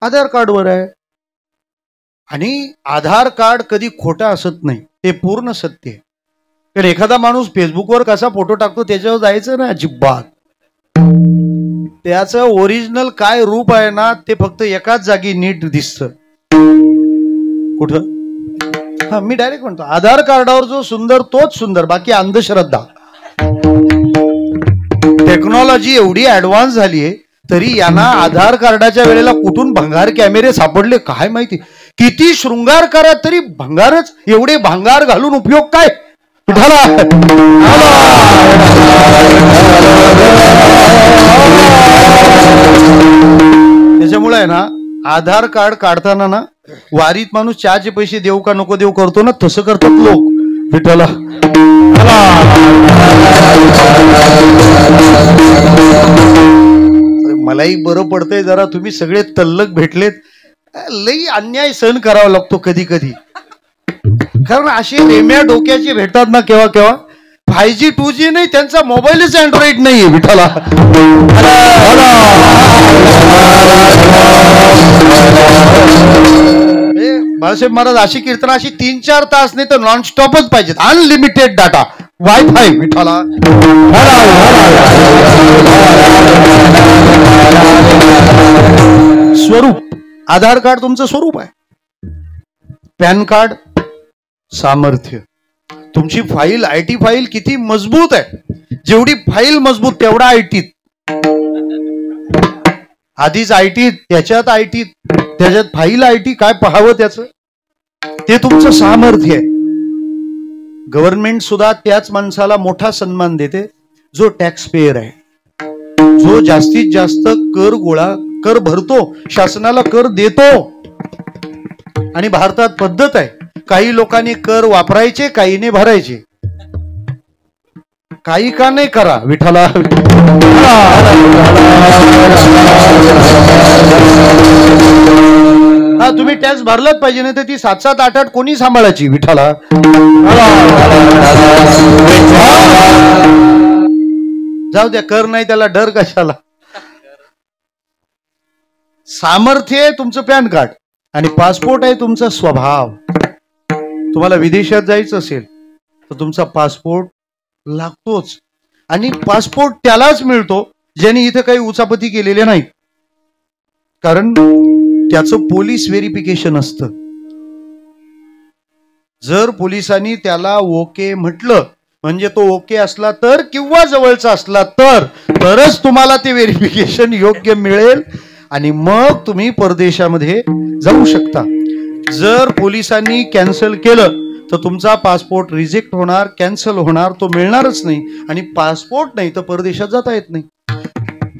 आधार कार्डवर आहे. आणि आधार कार्ड कधी खोटा असत नाही, ते पूर्ण सत्य आहे. कारण एखादा माणूस फेसबुकवर कसा फोटो टाकतो त्याच्यावर जायचं ना अजिबात. त्याचं ओरिजिनल काय रूप आहे ना ते फक्त एकाच जागी नीट दिसतं. कुठं? हा, मी डायरेक्ट म्हणतो आधार कार्डावर जो सुंदर तोच सुंदर, बाकी अंधश्रद्धा. टेक्नॉलॉजी एवढी ऍडव्हान्स झाली आहे, तरी यांना आधार कार्डाच्या वेळेला कुठून भंगार कॅमेरे सापडले काय माहिती. किती शृंगार करा तरी भंगारच. एवढे भंगार घालून उपयोग काय? त्याच्यामुळे आहे ना, आधार कार्ड काढताना ना, वारीत माणूस चहाचे पैसे देऊ का नको देऊ करतो ना, तसं करतात लोक. विठ्ठला मलाही बरं पडतंय जरा, तुम्ही सगळे तल्लक भेटलेत. लई अन्याय सहन करावा लागतो कधी कधी, कारण असे रेम्या डोक्याचे भेटतात ना केव्हा केव्हा. 5G 2G नाही, त्यांचा मोबाईलच अँड्रॉइड नाहीये. विठ्ठला बाळासाहेब महाराज अशी कीर्तन अशी 3-4 तास नाही तर नॉनस्टॉपच पाहिजेत. Unlimited data, wifi. विठ्ठला स्वरूप आधार कार्ड तुमचं स्वरूप आहे. पॅन कार्ड सामर्थ्य. तुमची फाईल, IT फाईल किती मजबूत आहे. जेवढी फाईल मजबूत तेवढा IT. आधीच IT, त्याच्यात IT, त्याच्यात फाईल IT, काय पाहावं त्याचं. ते तुमचं सामर्थ्य आहे. गव्हर्नमेंट सुद्धा त्याच माणसाला मोठा सन्मान देते जो टॅक्स पेयर आहे, जो जास्तीत जास्त कर भरतो, शासनाला कर देतो. आणि भारतात पद्धत आहे, काही लोकांनी कर वापरायचे, काही नाही भरायचे. काही का नाही करा. विठ्ठला हा, तुम्ही टॅक्स भरलाच पाहिजे, नाही तर ती 7-7, 8-8 कोणी सांभाळायची. विठ्ठला जाऊ द्या, कर नाही त्याला डर कशाला. सामर्थ्य आहे तुमचं पॅन कार्ड, आणि पासपोर्ट आहे तुमचा स्वभाव. तुम्हाला विदेशात जायचं असेल तर तुमचा पासपोर्ट लागतोच. आणि पासपोर्ट त्यालाच मिळतो ज्यांनी इथे काही उचापती केलेले नाही, कारण त्याचं पोलीस व्हेरिफिकेशन असतं. जर पोलिसांनी त्याला ओके म्हटलं, म्हणजे तो ओके असला तर, किंवा जवळचा असला तरच तुम्हाला ते व्हेरिफिकेशन योग्य मिळेल, आणि मग तुम्ही परदेशामध्ये जाऊ शकता. जर पोलिसांनी कॅन्सल केलं तर तुमचा पासपोर्ट रिजेक्ट होणार, कॅन्सल होणार, तो मिळणारच नाही. आणि पासपोर्ट नाही तर परदेशात जाता येत नाही.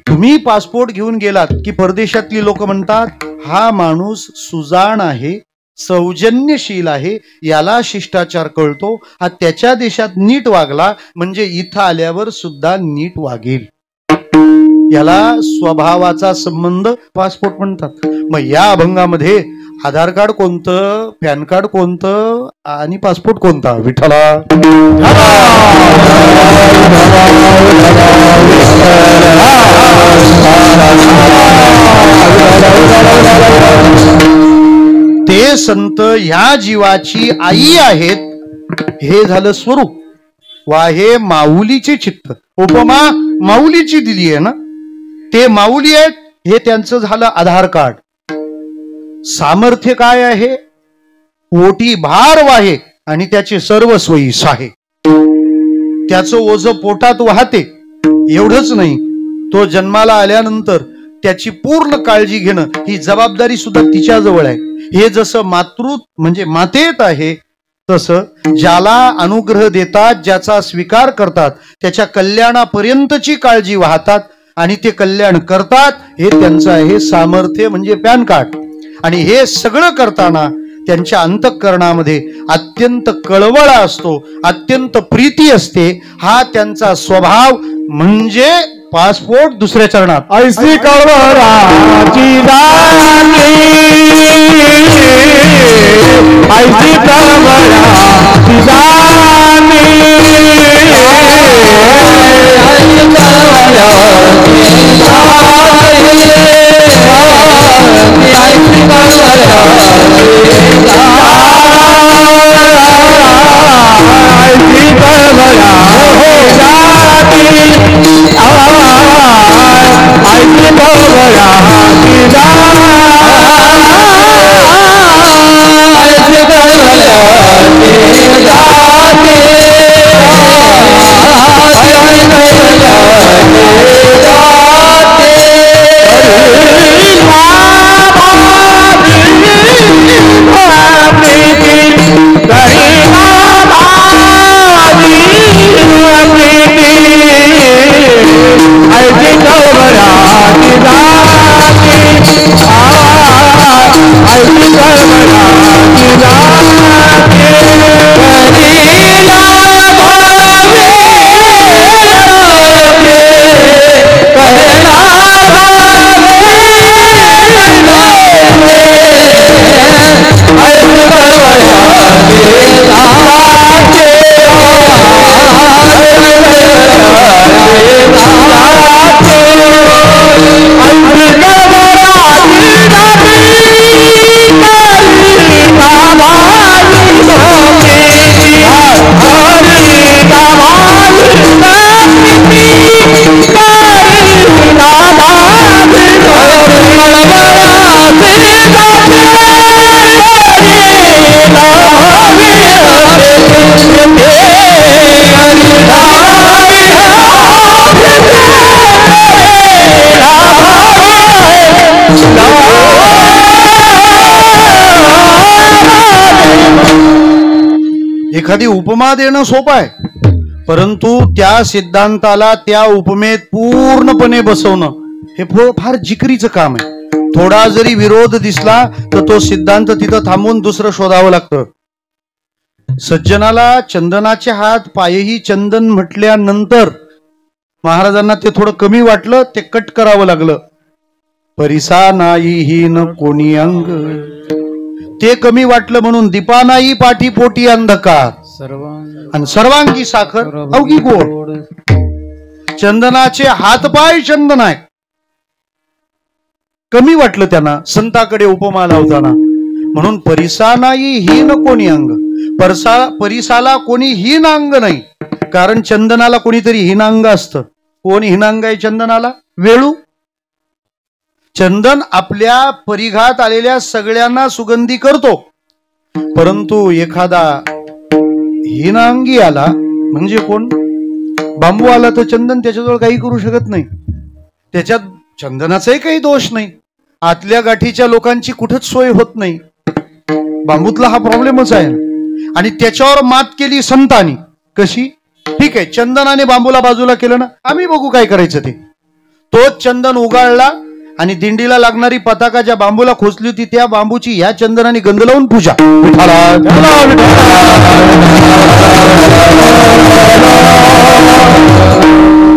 तुम्ही पासपोर्ट घेऊन गेलात की परदेशातली लोक म्हणतात हा माणूस सुजाण आहे, सौजन्यशील आहे, याला शिष्टाचार कळतो, हा त्याच्या देशात नीट वागला म्हणजे इथं आल्यावर सुद्धा नीट वागेल. याला स्वभावाचा संबंध पासपोर्ट म्हणतात. मग या अभंगामध्ये आधार कार्ड कोणतं, पॅन कार्ड कोणतं आणि पासपोर्ट कोणता. विठ्ठला ते संत ह्या जीवाची आई आहेत. हे झालं स्वरूप. वा हे माऊलीचे चित्त. उपमा माऊलीची दिली आहे ना, ते माऊली आहेत. हे त्यांचं झालं आधार कार्ड. सामर्थ्य काय आहे? पोटी भार वाहे आणि त्याचे सर्व सोयी साहे. त्याचं ओझ पोटात वाहते. एवढंच नाही, तो जन्माला आल्यानंतर त्याची पूर्ण काळजी घेणं ही जबाबदारी सुद्धा तिच्याजवळ आहे. हे जसं मातृत्व म्हणजे मातेत आहे, तसं ज्याला अनुग्रह देतात, ज्याचा स्वीकार करतात, त्याच्या कल्याणापर्यंतची काळजी वाहतात आणि ते कल्याण करतात. हे त्यांचं आहे सामर्थ्य म्हणजे पॅन कार्ड. आणि हे सगळं करताना त्यांच्या अंतःकरणामध्ये अत्यंत कळवळा असतो, अत्यंत प्रीती असते. हा त्यांचा स्वभाव म्हणजे पासपोर्ट. दुसऱ्या चरणात ऐसी कळवळाची राणी, ऐसी कळवळाची राणी, एखादी उपमा देणं सोपं आहे, परंतु त्या सिद्धांताला त्या उपमेत पूर्णपणे बसवणं हे फार जिकरीचं काम आहे. थोडा जरी विरोध दिसला तर तो सिद्धांत तिथं थांबवून दुसरं शोधावं लागतं. सज्जनाला चंदनाचे हात पायही चंदन म्हटल्यानंतर महाराजांना ते थोडं कमी वाटलं, ते कट करावं लागलं. परिसा नाही हीन कोणी अंग, ते कमी वाटलं म्हणून दीपा नाही पाठी पोटी अंधकार आणि सर्वांगी साखर अवघी गोड. चंदनाचे हातपाय चंदन आहे, कमी वाटलं त्यांना संताकडे उपमा लावताना. म्हणून परिसा नाही हीन कोणी अंग, परिसाला कोणी हीन अंग नाही, कारण चंदनाला कोणीतरी हिनांग असतं. कोण हिनांग आहे चंदनाला? वेळू. चंदन आपल्या परिघात आलेल्या सगळ्यांना सुगंधी करतो, परंतु एखादा हिनांगी आला म्हणजे कोण? बांबू आला तर चंदन त्याच्याजवळ काही करू शकत नाही. त्याच्यात चंदनाचाही काही दोष नाही, आतल्या गाठीच्या लोकांची कुठंच सोय होत नाही. बांबूतला हा प्रॉब्लेमच आहे. आणि त्याच्यावर मात केली संतांनी. कशी? ठीक आहे, चंदनाने बांबूला बाजूला केलं ना, आम्ही बघू काय करायचं ते. तोच चंदन उगाळला आणि दिंडीला लागणारी पताका ज्या बांबूला खोचली होती त्या बांबूची ह्या चंदनाने गंध लावून पूजा.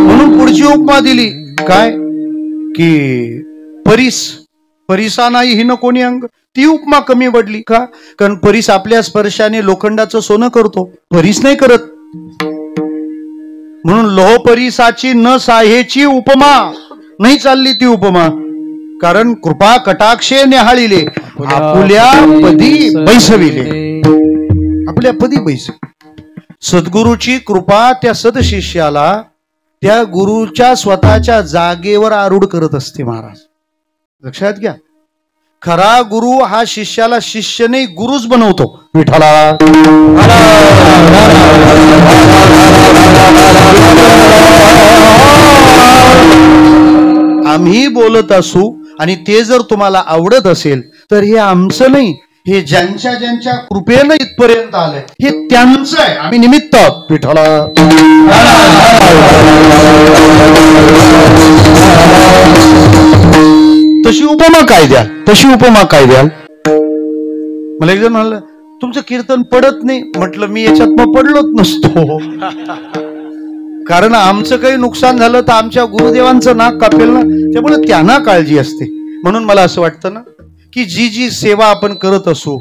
म्हणून पुढची उपमा दिली काय की परिसा नाही हिन कोणी अंग. ती उपमा कमी पडली का? कारण परीस आपल्या स्पर्शाने लोखंडाचं सोनं करतो, परीस नाही करत. म्हणून लोह परिसाची न साहेची उपमा नाही चालली ती उपमा. कारण कृपा कटाक्षे न्याहाळिले आपुल्या पदी बैसविले. आपल्या पदी बैस. सद्गुरूची कृपा त्या सदशिष्याला त्या गुरुच्या स्वतःच्या जागेवर आरूढ करत असते. महाराज लक्षात घ्या, खरा गुरु हा शिष्याला शिष्य नाही गुरुच बनवतो. विठ्ठला. आम्ही बोलत असू आणि ते जर तुम्हाला आवडत असेल तर हे आमचं नाही, हे ज्यांच्या ज्यांच्या कृपेनं इथपर्यंत आलंय हे त्यांचं आहे, आम्ही निमित्त आहोत. विठ्ठला. तशी उपमा काय द्याल? तशी उपमा काय द्याल? मला एक जण म्हणलं तुमचं कीर्तन पडत नाही. म्हटलं मी याच्यात मग पडलोच नसतो, कारण आमचं काही नुकसान झालं तर आमच्या गुरुदेवांचं नाक कापेल ना, त्यामुळे त्यांना काळजी असते. म्हणून मला असं वाटतं ना की जी जी सेवा आपण करत असू,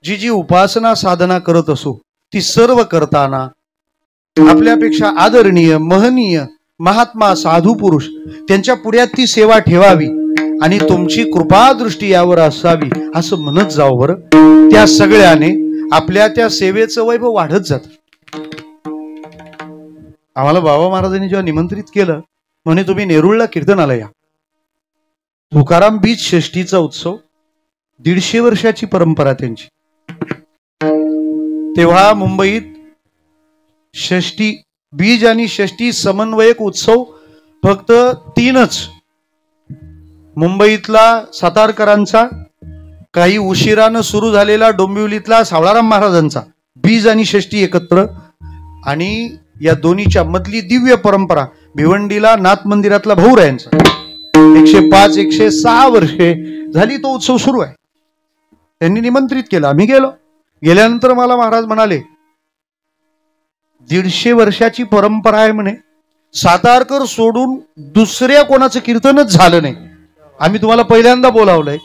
जी जी उपासना साधना करत असू, ती सर्व करताना आपल्यापेक्षा आदरणीय महनीय महात्मा साधू पुरुष त्यांच्या पुढ्यात ती सेवा ठेवावी आणि तुमची कृपा दृष्टी यावर असावी असं म्हणत जावं. बरं, त्या सगळ्याने आपल्या त्या सेवेचं वैभव वाढत जात. आम्हाला बाबा महाराजांनी जेव्हा निमंत्रित केलं, म्हणे तुम्ही नेरुळला कीर्तनाला या. तुकाराम बीज षष्टीचा उत्सव, 150 वर्षाची परंपरा त्यांची. तेव्हा मुंबईत षष्टी बीज आणि षष्टी समन्वयक उत्सव फक्त 3च. मुंबईतला सातारकरांचा, काही उशिरानं सुरू झालेला डोंबिवलीतला सावळाराम महाराजांचा, बीज आणि षष्टी एकत्र, आणि या दोन्हीच्या मधली दिव्य परंपरा भिवंडीला नाथ मंदिरातला भाऊरायांचा. 105-106 वर्षे झाली तो उत्सव सुरू आहे. त्यांनी निमंत्रित केलं, आम्ही गेलो. गेल्यानंतर मला महाराज म्हणाले 150 वर्षाची परंपरा आहे म्हणे, सातारकर सोडून दुसऱ्या कोणाचं कीर्तनच झालं नाही, आम्ही तुम्हाला पहिल्यांदा बोलावलंय.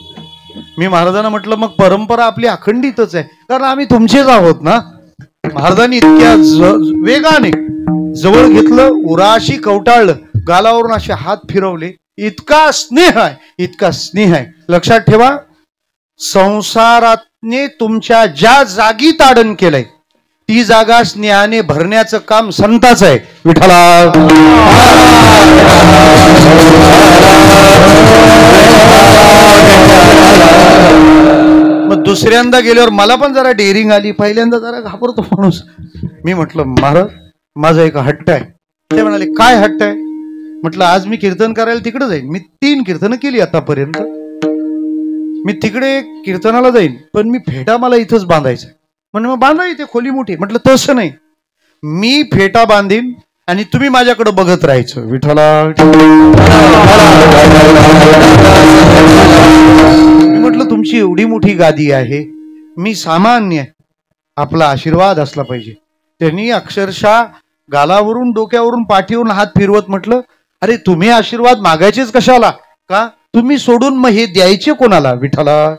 मी महाराजांना म्हटलं मग परंपरा आपली अखंडितच आहे, कारण आम्ही तुमचेच आहोत ना. महाराजांनी इतक्या वेगाने जवळ घेतलं, उराशी कवटाळलं, गालावरून असे हात फिरवले. इतका स्नेह आहे, इतका स्नेह आहे. लक्षात ठेवा, संसाराने तुमच्या ज्या जागी ताडण केलंय ती जागा स्नेहाने भरण्याचं काम संताचं आहे. विठ्ठला. मग दुसऱ्यांदा गेल्यावर मला पण जरा डेअरिंग आली, पहिल्यांदा जरा घाबरतो माणूस. मी म्हटलं महाराज माझा एक हट्ट आहे. ते म्हणाले काय हट्ट आहे? म्हटलं आज मी कीर्तन करायला तिकडे जाईन. मी 3 कीर्तनं केली आतापर्यंत, मी तिकडे कीर्तनाला जाईन, पण मी फेटा मला इथंच बांधायचा. म्हणजे मग बांधा इथे खोली मोठी. म्हटलं तसं नाही, मी फेटा बांधीन आणि तुम्ही माझ्याकडे बघत राहायचं. विठ्ठला. मी म्हटलं तुमची एवढी मोठी गादी आहे, मी सामान्य, आपला आशीर्वाद असला पाहिजे. त्यांनी अक्षरशः गालावरून डोक्यावरून पाठीवरून हात फिरवत म्हटलं, अरे तुम्ही आशीर्वाद मागायचेच कशाला, का तुम्ही सोडून मग हे द्यायचे कोणाला. विठ्ठला.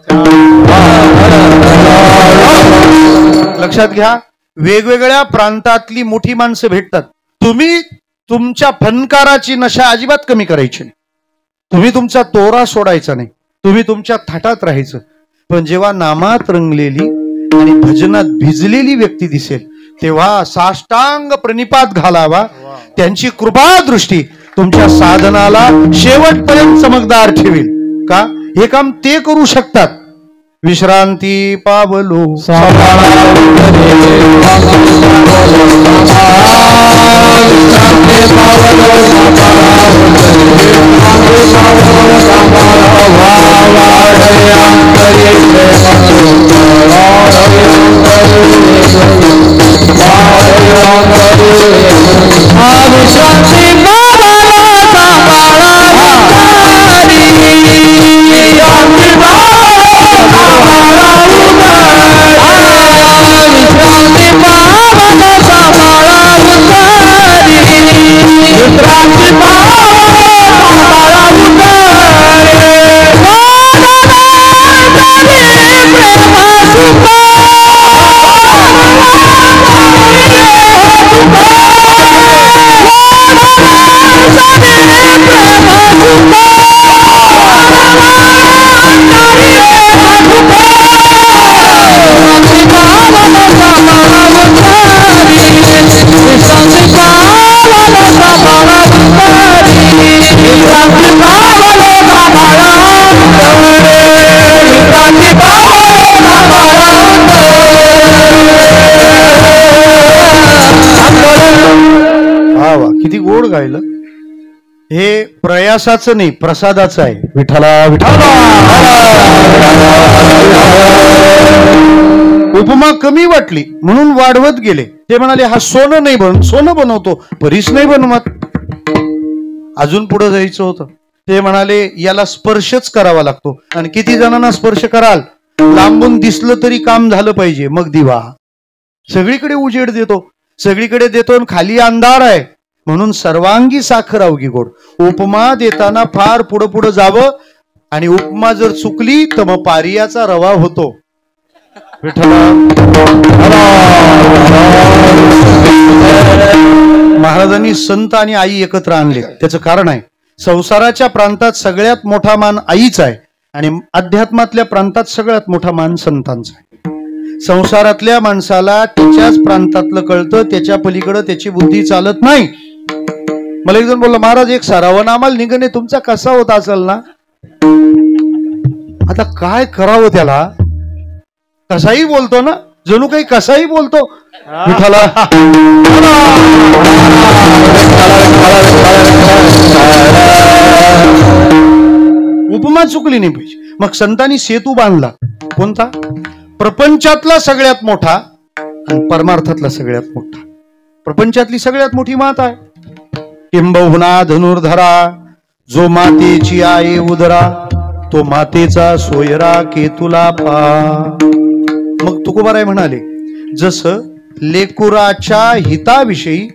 लक्षात घ्या, वेगवेगळ्या प्रांतातली मोठी माणसं भेटतात. तुम्ही तुमच्या फनकाराची नशा अजिबात कमी करायची नाही, तुम्ही तुमचा तोरा सोडायचा नाही, तुम्ही तुमच्या थाटात राहायचं. पण जेव्हा नामात रंगलेली आणि भजनात भिजलेली व्यक्ती दिसेल तेव्हा साष्टांग प्रणिपात घालावा. त्यांची कृपा दृष्टी तुमच्या साधनाला शेवटपर्यंत चमकदार ठेवील. का हे काम ते करू शकतात. विश्रांती पावलो किती गोड गायलं. हे प्रयासाचं नाही, प्रसादाचं आहे. विठ्ठला. विठ्ठला. उपमा कमी वाटली म्हणून वाढवत गेले. ते म्हणाले हा सोनं नाही सोनं बनवतो, परीस नाही बनवत. अजून पुढे जायचं होतं. ते म्हणाले याला स्पर्शच करावा लागतो. आणि किती जणांना स्पर्श कराल, लांबून दिसलं तरी काम झालं पाहिजे. मग दिवा सगळीकडे उजेड देतो, सगळीकडे देतो आणि खाली अंधार आहे म्हणून सर्वांगी साखर अवघी गोड. उपमा देताना फार पुढं पुढं जावं आणि उपमा जर चुकली तर मग पारियाचा रवा होतो. महाराजांनी संत आणि आई एकत्र आणले. त्याचं कारण आहे, संसाराच्या प्रांतात सगळ्यात मोठा मान आईचा आहे आणि अध्यात्मातल्या प्रांतात सगळ्यात मोठा मान संतांचा आहे. संसारातल्या माणसाला त्याच्याच प्रांतातलं कळतं, त्याच्या पलीकडे त्याची बुद्धी चालत नाही. मला एक जण बोलला, महाराज एक सरावनामाल निघणे तुमचा कसा होत असेल ना. आता काय करावं त्याला, कसाही बोलतो ना, जणू काही कसाही बोलतो. विठ्ठला. उपमा चुकली नाही पाहिजे. मग संतांनी सेतू बांधला. कोणता? प्रपंचातला सगळ्यात मोठा आणि परमार्थातला सगळ्यात मोठा. प्रपंचातली सगळ्यात मोठी माता आहे. किंबहुना धनुर्धरा जो मातेची आई उदरा, तो मातेचा सोयरा केतुला पा. मग तुकोबाराय म्हणाले, जसं लेकुराच्या हिताविषयी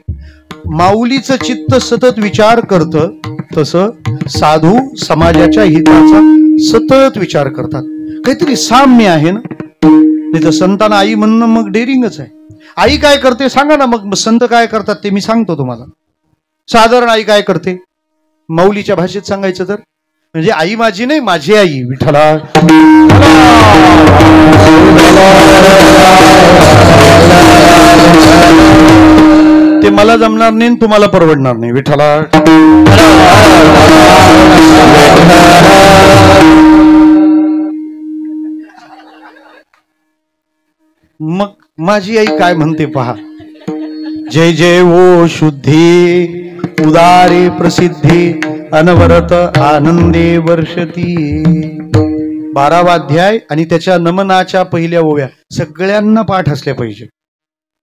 माऊलीचं चित्त सतत विचार करतं, तसं साधू समाजाच्या हिताचा सतत विचार करतात. काहीतरी साम्य आहे ना. नाही तर संतांना आई म्हणणं मग डेरिंगच आहे. आई काय करते सांगा ना. मग संत काय करतात ते मी सांगतो तुम्हाला. साधारण आई काय करते, माऊलीच्या भाषेत सांगायचं तर, म्हणजे आई माझी नाही, माझी आई. विठ्ठला. ते मला जमणार नाही, तुम्हाला परवडणार नाही. विठ्ठला. मग माझी आई काय म्हणते पहा. जय जय ओ शुद्धी उदारे प्रसिद्धी अनवरत आनंदे वर्षती. 12वा अध्याय आणि त्याच्या नमनाच्या पहिल्या ओव्या सगळ्यांना पाठ असल्या पाहिजे.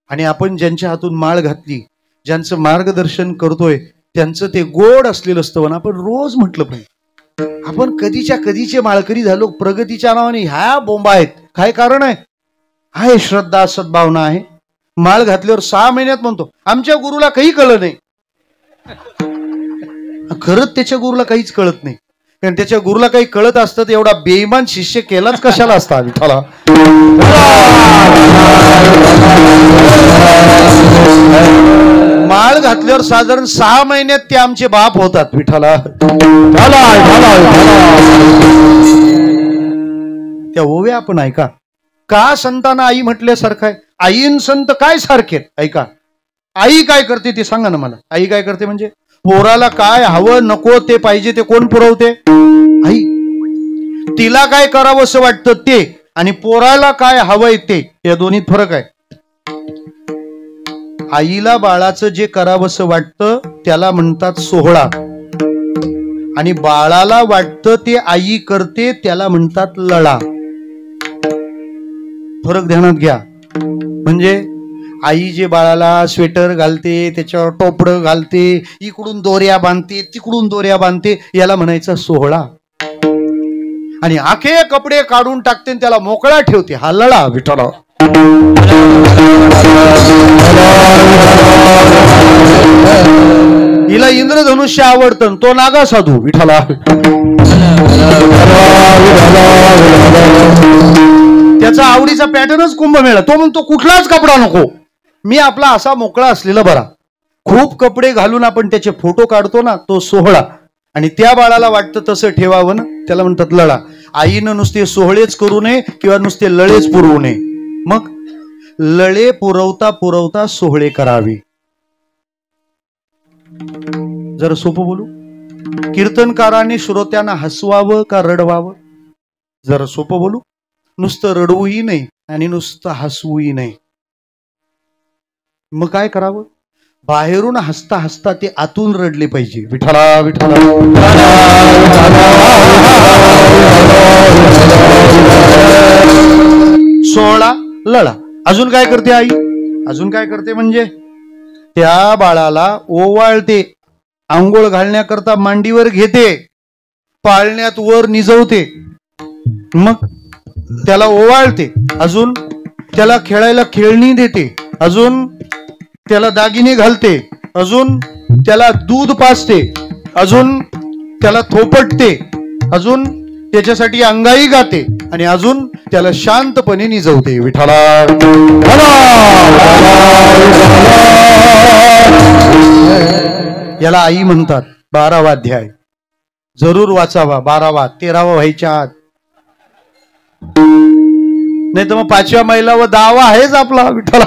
आणि आपण ज्यांच्या हातून माळ घातली, ज्यांचं मार्गदर्शन करतोय, त्यांचं ते गोड असलेलं असतं. आपण रोज म्हटलं पाहिजे. आपण कधीच्या कधीचे माळकरी झालो. प्रगतीच्या नावाने ह्या बोंबा आहेत. काय कारण आहे श्रद्धा सद्भावना आहे. माळ घातल्यावर 6 महिन्यात म्हणतो आमच्या गुरुला काही कळलं नाही. खरंच त्याच्या गुरुला काहीच कळत नाही. कारण त्याच्या गुरुला काही कळत असतं तर एवढा बेईमान शिष्य केलाच कशाला असता विठ्ठला. माळ घातल्यावर साधारण 6 महिन्यात ते आमचे बाप होतात विठ्ठला. त्या ओव्या आपण ऐका. का संतांना आई म्हटल्यासारखं आहे. आईन संत काय सारखे ऐका. आई काय करते ते सांगा ना मला. आई काय करते म्हणजे पोराला काय हवं नको ते पाहिजे ते कोण पुरवते. आई. तिला काय करावं असं वाटतं ते आणि पोराला काय हवंय ते, या दोन्हीत फरक आहे. आईला बाळाचं जे करावंसं वाटतं त्याला म्हणतात सोहळा आणि बाळाला वाटतं ते आई करते त्याला म्हणतात लळा. फरक ध्यानात घ्या. म्हणजे आई जे बाळाला स्वेटर घालते, त्याच्यावर टोपडं घालते, इकडून दोऱ्या बांधते तिकडून दोऱ्या बांधते, याला म्हणायचा सोहळा. आणि आखे कपडे काढून टाकते त्याला मोकळा ठेवते, हा लळा विठ्ठला. हिला इंद्रधनुष्य आवडतं तो नागा साधू विठ्ठला. त्याचा आवडीचा पॅटर्नच कुंभमेळा. तो म्हणतो कुठलाच कपडा नको, मी आपला असा मोकळा असलेला बरा. खूप कपडे घालून आपण त्याचे फोटो काढतो ना, तो सोहळा. आणि त्या बाळाला वाटतं तसं ठेवावं ना, त्याला म्हणतात लळा. आईनं नुसते सोहळेच करू नये किंवा नुसते लळेच पुरवू नये, मग लळे पुरवता पुरवता सोहळे करावे. जरा सोपं बोलू. कीर्तनकाराने श्रोत्यांना हसवावं का रडवावं. जरा सोपं बोलू. नुसतं रडवूही नाही आणि नुसतं हसवूही नाही. मग काय करावं. बाहेरून हसता हसता ते आतून रडले पाहिजे. विठ्ठला विठ्ठला. सोहळा लळा. अजून काय करते आई. अजून काय करते म्हणजे त्या बाळाला ओवाळते, आंघोळ घालण्याकरता मांडीवर घेते, पाळण्यात वर निजवते, मग त्याला ओवाळते, अजून त्याला खेळायला खेळणी देते, अजून त्याला दागिने घालते, अजून त्याला दूध पाजते, अजून त्याला थोपटते, अजून त्याच्यासाठी अंगाई गाते आणि अजून त्याला शांतपणे निजवते. विठ्ठला. याला आई म्हणतात. 12वा अध्याय जरूर वाचावा. 12वा 13वा व्हायच्या आत. नाही तर मग 5व्या महिला व 10वा आहेच आपला. विठ्ठला.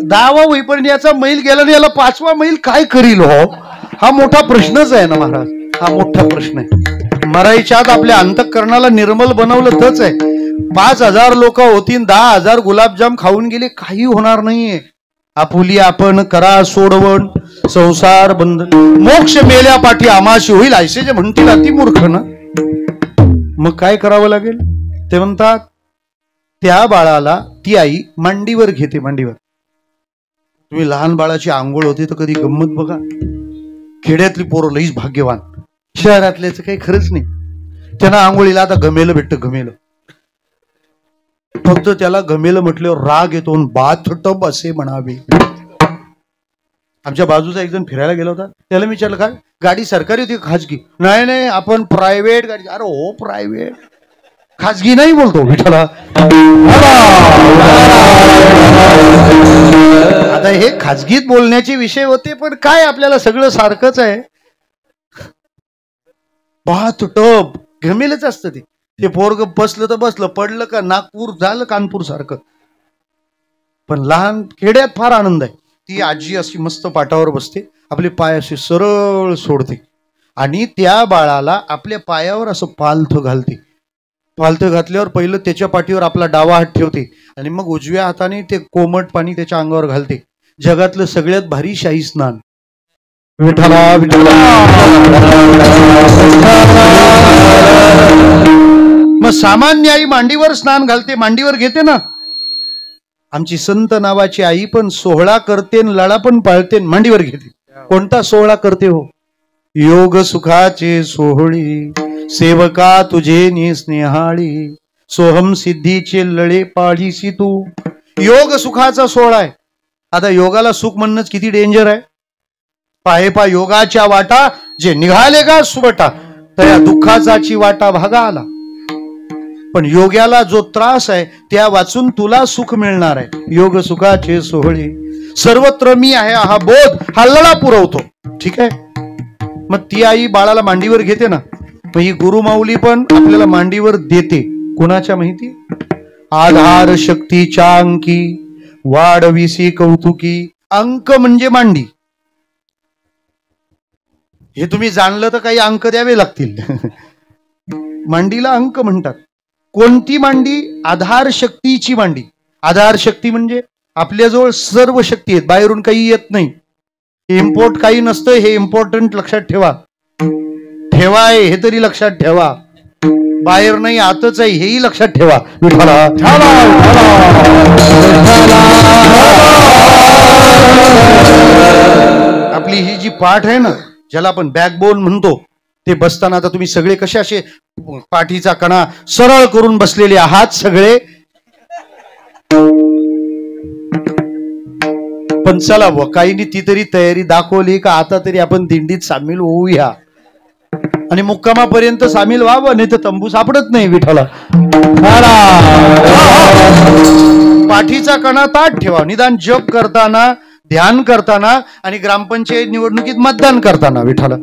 दहावा होईपर्यंत याचा मैल गेला नाही, याला 5वा मैल काय करील हो. हा मोठा प्रश्नच आहे ना महाराज. हा मोठा प्रश्न आहे. मराईच्या आत आपल्या अंतःकरणाला निर्मल बनवलं तच आहे. 5000 लोक होतीन, 10,000 गुलाबजाम खाऊन गेले, काही होणार नाहीये. आपुली आपण करा सोडवण, संसार बंधन, मोक्ष मेल्या पाठी आमाशी होईल, ऐसे जे म्हणतील अतिमूर्ख ना. मग काय करावं लागेल. ते म्हणतात त्या बाळाला ती आई मांडीवर घेते. मांडीवर. तुम्ही लहान बाळाची आंघोळ होते तर कधी गंमत बघा. खेड्यातली पोरं लईच भाग्यवान, शहरातल्याच काही खरंच नाही. त्यांना आंघोळीला आता गमेलं भेटतं. गमेलं फक्त त्याला गमेलं म्हटल्यावर राग येतो. बाथटब असे म्हणावे. आमच्या बाजूचा एक जण फिरायला गेला होता, त्याला मी विचारलं काय गाडी सरकारी होती खाजगी. नाही नाही आपण प्रायव्हेट गाडी. अरे हो प्रायव्हेट, खाजगी नाही बोलतो. विठ्ठला. आता हे खाजगीत बोलण्याचे विषय होते, पण काय आपल्याला सगळं सारखंच आहे. बाथटब गमेलच असतं ते. ते पोरग बसलं तर बसलं, पडलं का नागपूर झालं कानपूर सारखं. पण लहान खेड्यात फार आनंद आहे. ती आजी अशी मस्त पाटावर बसते, आपले पाय असे सरळ सोडते आणि त्या बाळाला आपल्या पायावर असं पालथं घालते. पालथं घातल्यावर पहिलं त्याच्या पाठीवर आपला डावा हात ठेवते आणि मग उजव्या हाताने ते कोमट पाणी त्याच्या अंगावर घालते. जगातलं सगळ्यात भारी शाही स्नान. विठ्ठला विठ्ठला. मग सामान्य आई मांडीवर स्नान घालते, मांडीवर घेते ना. आमची संत नावाची आई पण सोहळा करते, लळा पण पाळते, मांडीवर घेते. कोणता सोहळा करते हो? योग सुखाचे सोहळी सेवका तुझे नि स्नेहाळी, सोहम सिद्धीचे लळे पाळीसी तू. योग सुखाचा सोहळा आहे. आता योगाला सुख म्हणणंच किती डेंजर आहे. पाहे पा योगाच्या वाटा, जे निघाले का सुबटा, त्या दुःखाचाची वाटा भागा आला. पण योग्याला जो त्रास आहे त्या वाचून तुला सुख मिळणार आहे. योग सुखाचे सोहळे सर्वत्र मी आहे हा बोध हा लळा पुरवतो. ठीक आहे. मग ती आई बाळाला मांडीवर घेते ना. मग ही गुरुमाऊली पण आपल्याला मांडीवर देते. कोणाच्या माहिती? आधार शक्तीच्या अंकी वाढविसी कौतुकी. अंक म्हणजे मांडी. हे तुम्ही जाणलं तर काही अंक द्यावे लागतील. मांडीला अंक म्हणतात. कोणती मांडी? आधार शक्तीची मांडी. आधार शक्ती म्हणजे आपल्याजवळ सर्व शक्ती आहेत, बाहेरून काही येत नाही. इम्पोर्ट काही नसतं, हे इम्पॉर्टंट लक्षात ठेवा. ठेवाय हे तरी लक्षात ठेवा. बाहेर नाही आतच आहे हेही लक्षात ठेवा. विठ्ठला आपली ही जी पाठ आहे ना, ज्याला आपण बॅकबोन म्हणतो, ते बसताना आता तुम्ही सगळे कसे असे पाठीचा कणा सरळ करून बसलेले आहात सगळे. पण चला काहींनी ती तरी तयारी दाखवली का आता तरी आपण दिंडीत सामील होऊया आणि मुक्कामापर्यंत सामील व्हावं, नाही तर तंबू सापडत नाही. विठ्ठला पाठीचा कणा ताट ठेवा. निदान जप करताना, ध्यान करताना आणि ग्रामपंचायत निवडणुकीत मतदान करताना. विठ्ठला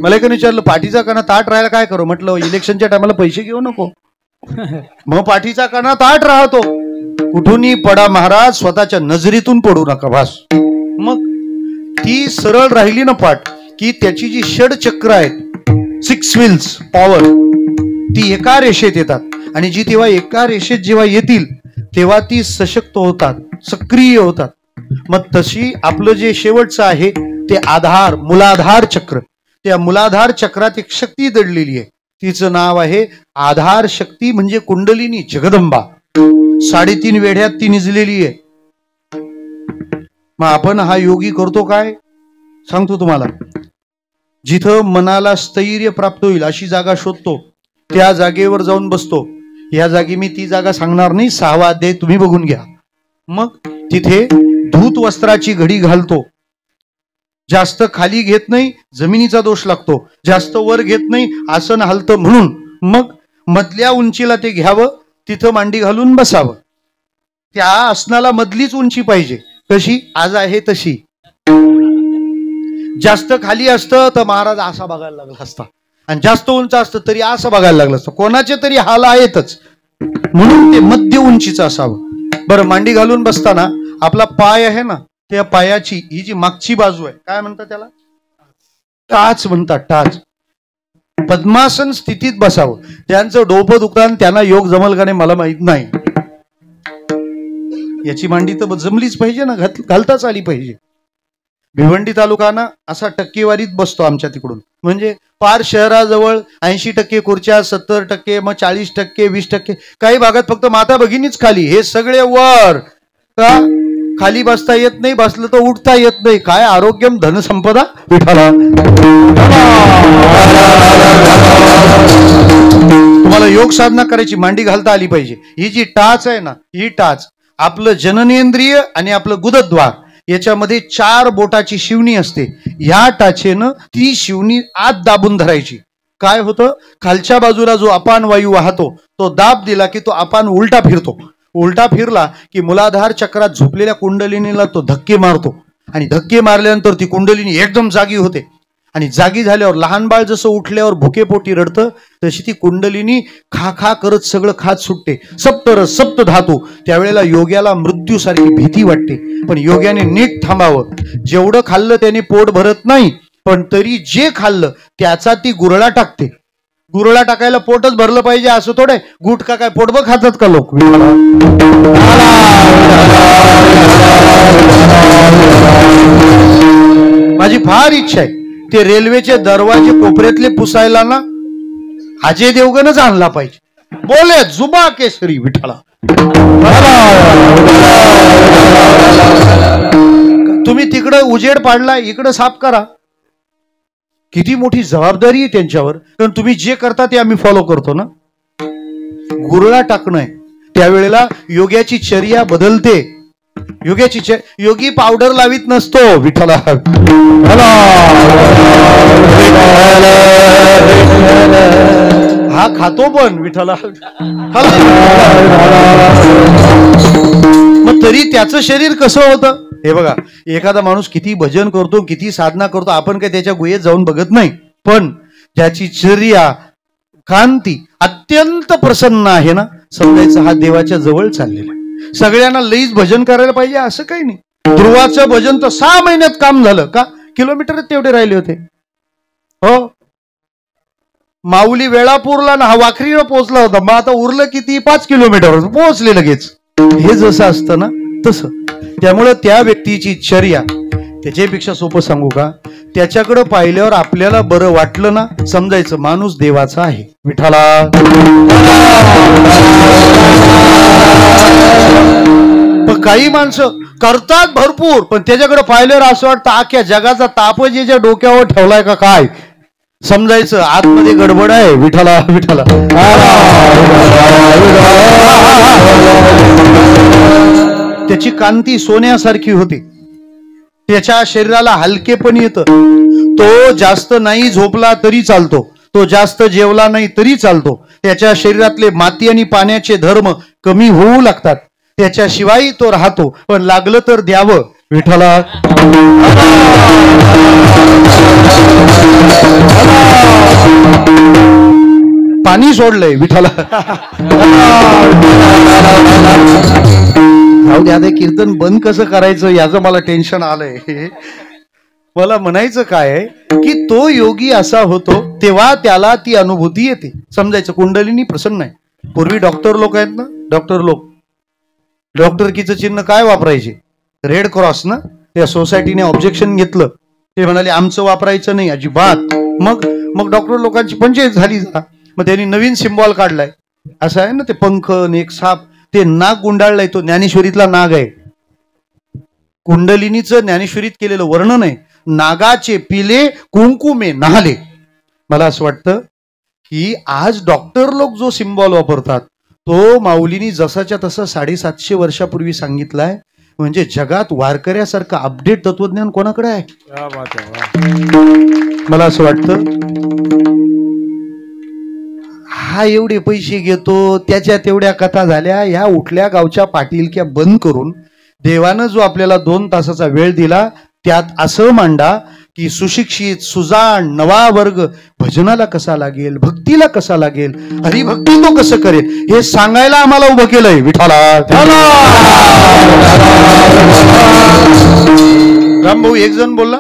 मला एक विचारलं, पाठीचा कणा ताट राहायला काय करू? म्हटलं इलेक्शनच्या टायमाला पैसे घेऊ नको. मग पाठीचा कणा ताट राहतो. कुठूनही पडा महाराज, स्वतःच्या नजरेतून पडू नका भास. मग ती सरळ राहिली ना पाठ, की त्याची जी षडचक्र आहेत, 6 व्हील्स पॉवर, ती एका रेषेत येतात. आणि जी तेव्हा एका रेषेत जेव्हा येतील तेव्हा ती सशक्त होतात, सक्रिय होतात. मग तशी आपलं जे शेवटचं आहे ते आधार, मूलाधार चक्र. त्या मूलाधार चक्रात एक शक्ती दडलेली आहे. तिचं नाव आहे आधार शक्ती, म्हणजे कुंडलिनी जगदंबा. 3.5 वेढ्यात ती निजलेली आहे. मग आपण हा योगी करतो काय सांगतो तुम्हाला. जिथं मनाला स्थैर्य प्राप्त होईल अशी जागा शोधतो, त्या जागेवर जाऊन बसतो. या जागी मी ती जागा सांगणार नाही, 6वा अध्याय तुम्ही बघून घ्या. मग तिथे धूत वस्त्राची घडी घालतो. जास्त खाली घेत नाही, जमिनीचा दोष लागतो. जास्त वर घेत नाही, आसन हलतं म्हणून. मग मधल्या उंचीला ते घ्यावं, तिथं मांडी घालून बसावं. त्या आसनाला मधलीच उंची पाहिजे. कशी? आज आहे तशी. जास्त खाली असतं तर महाराज असा बघायला लागला असता, आणि जास्त उंच असतं तरी असं बघायला लागलं असतं. कोणाचे तरी हाल आहेतच, म्हणून ते मध्य उंचीचं असावं. बरं, मांडी घालून बसताना आपला पाय आहे ना, त्या पायाची ही जी मागची बाजू आहे, काय म्हणतात त्याला? टाच म्हणतात, टाच. पद्मासन स्थितीत बसावं. त्यांचं डोकं दुखतं, त्यांना योग जमल का नाही मला माहित नाही. याची मांडी तर जमलीच पाहिजे ना, घालताच आली पाहिजे. भिवंडी तालुका ना असा टक्केवारीत बसतो आमच्या तिकडून. म्हणजे पार शहराजवळ 80% खुर्च्या, 70%, मग 40%, 20%. काही भागात फक्त माता भगिनीच खाली, हे सगळे वर. का? खाली बसता येत नाही, बसलं तर उठता येत नाही. काय आरोग्यम धनसंपदा. विठ्ठला तुम्हाला योग साधना करायची, मांडी घालता आली पाहिजे. ही जी टाच आहे ना, ही टाच आपलं जननेंद्रिय आणि आपलं गुदद्वार याच्यामध्ये 4 बोटाची शिवणी असते. या टाचेनं ती शिवणी आत दाबून धरायची. काय होतं? खालच्या बाजूला जो अपान वायू वाहतो तो दाब दिला की तो अपान उलटा फिरतो. उलटा फिरला की मूलाधार चक्रात झोपलेल्या कुंडलिनीला तो धक्के मारतो, आणि धक्के मारल्यानंतर ती कुंडलिनी एकदम जागी होते. आणि जागी झाल्यावर लहान बाळ जसं उठल्यावर भुकेपोटी रडतं, तशी ती कुंडलिनी खा खा करत सगळं खात सुटते. सप्तरस सप्त धातू. त्यावेळेला योग्याला मृत्यूसारखी भीती वाटते. पण योग्याने नीट थांबावं. जेवढं खाल्लं त्याने पोट भरत नाही, पण तरी जे खाल्लं त्याचा ती गुरळा टाकते. गुरळा टाकायला पोटच भरलं पाहिजे असं थोडे. गुटखा काय पोटभर खातात का लोक? माझी फार इच्छा आहे ते रेल्वेचे दरवाजे कोपऱ्यातले पुसायला ना अजय देवगणच आणला पाहिजे. बोले जुबा केसरी विठ्ठला. तुम्ही तिकडं उजेड पाडला, इकडं साफ करा. किती मोठी जबाबदारी आहे त्यांच्यावर. कारण तुम्ही जे करता ते आम्ही फॉलो करतो ना. गुरळा टाकणं आहे त्यावेळेला योग्याची चर्या बदलते. योगी पावडर लावित नसतो विठ्ठला. हा खातो पण विठ्ठला. मग तरी त्याचं शरीर कसं होतं हे बघा. एखादा माणूस किती भजन करतो, किती साधना करतो, आपण काही त्याच्या गुहेत जाऊन बघत नाही. पण ज्याची चर्या कांती अत्यंत प्रसन्न आहे ना, समजायचं हा देवाच्या जवळ चाललेला आहे. सगळ्यांना लईच भजन करायला पाहिजे असं काही नाही. ध्रुवाचं भजन तर 6 महिन्यात काम झालं का? किलोमीटर तेवढे राहिले होते. हो, माऊली वेळापूरला ना वाखरीला पोहोचला होता. मग आता उरलं किती? 5 किलोमीटर पोहोचले लगेच. हे जसं असतं ना तसं. त्यामुळे त्या व्यक्तीची चर्या, त्याच्यापेक्षा सोपं सांगू का, त्याच्याकडे पाहिल्यावर आपल्याला बरं वाटलं ना, समजायचं माणूस देवाचा आहे विठ्ठला. पण काही माणसं करतात भरपूर, पण त्याच्याकडे पाहिल्यावर असं वाटतं अख्ख्या जगाचा ताप ज्याच्या डोक्यावर ठेवलाय का काय. समजायचं आतमध्ये गडबड आहे विठ्ठला विठ्ठला. त्याची कांती सोन्यासारखी होती. त्याच्या शरीराला हलके पण येतं. तो जास्त नाही झोपला तरी चालतो, तो जास्त जेवला नाही तरी चालतो. त्याच्या शरीरातले माती आणि पाण्याचे धर्म कमी होऊ लागतात. त्याच्याशिवाय तो राहतो. पण लागलं तर द्यावं विठ्ठला. पाणी सोडलंय विठ्ठला. जाऊ द्या, कीर्तन बंद कसं करायचं याचं मला टेन्शन आलंय. मला म्हणायचं काय आहे की तो योगी असा होतो तेव्हा त्याला ती अनुभूती येते. समजायचं कुंडलिनी प्रसन्न आहे. पूर्वी डॉक्टर लोक आहेत ना, डॉक्टर लोक डॉक्टरकीचं चिन्ह काय वापरायचे? रेड क्रॉस ना. त्या सोसायटीने ऑब्जेक्शन घेतलं. ते म्हणाले आमचं वापरायचं नाही अजिबात. मग डॉक्टर लोकांची पंचायत झाली. मग त्यांनी नवीन सिम्बॉल काढलाय. असं आहे ना, ते पंख एक साप, ते नाग गुंडाळलाय. तो ज्ञानेश्वरीतला नाग आहे. कुंडलिनीचं ज्ञानेश्वरीत केलेलं वर्णन आहे. नागाचे पिले कुंकुमे नाहले. मला असं वाटतं की आज डॉक्टर लोक जो सिम्बॉल वापरतात तो माऊलीनी जसाच्या तसा 750 वर्षापूर्वी सांगितलाय. म्हणजे जगात वारकऱ्यासारखं अपडेट तत्वज्ञान कोणाकडे आहे? मला असं वाटतं हा एवढे पैसे घेतो, त्याच्या तेवढ्या कथा झाल्या, ह्या उठल्या गावच्या पाटीलक्या बंद करून देवानं जो आपल्याला 2 तासाचा वेळ दिला त्यात असं मांडा की सुशिक्षित सुजाण नवा वर्ग भजनाला कसा लागेल, भक्तीला कसा लागेल, हरिभक्ती तो कसं करेल हे सांगायला आम्हाला उभं केलंय विठ्ठला. रामभाऊ एक जण बोलला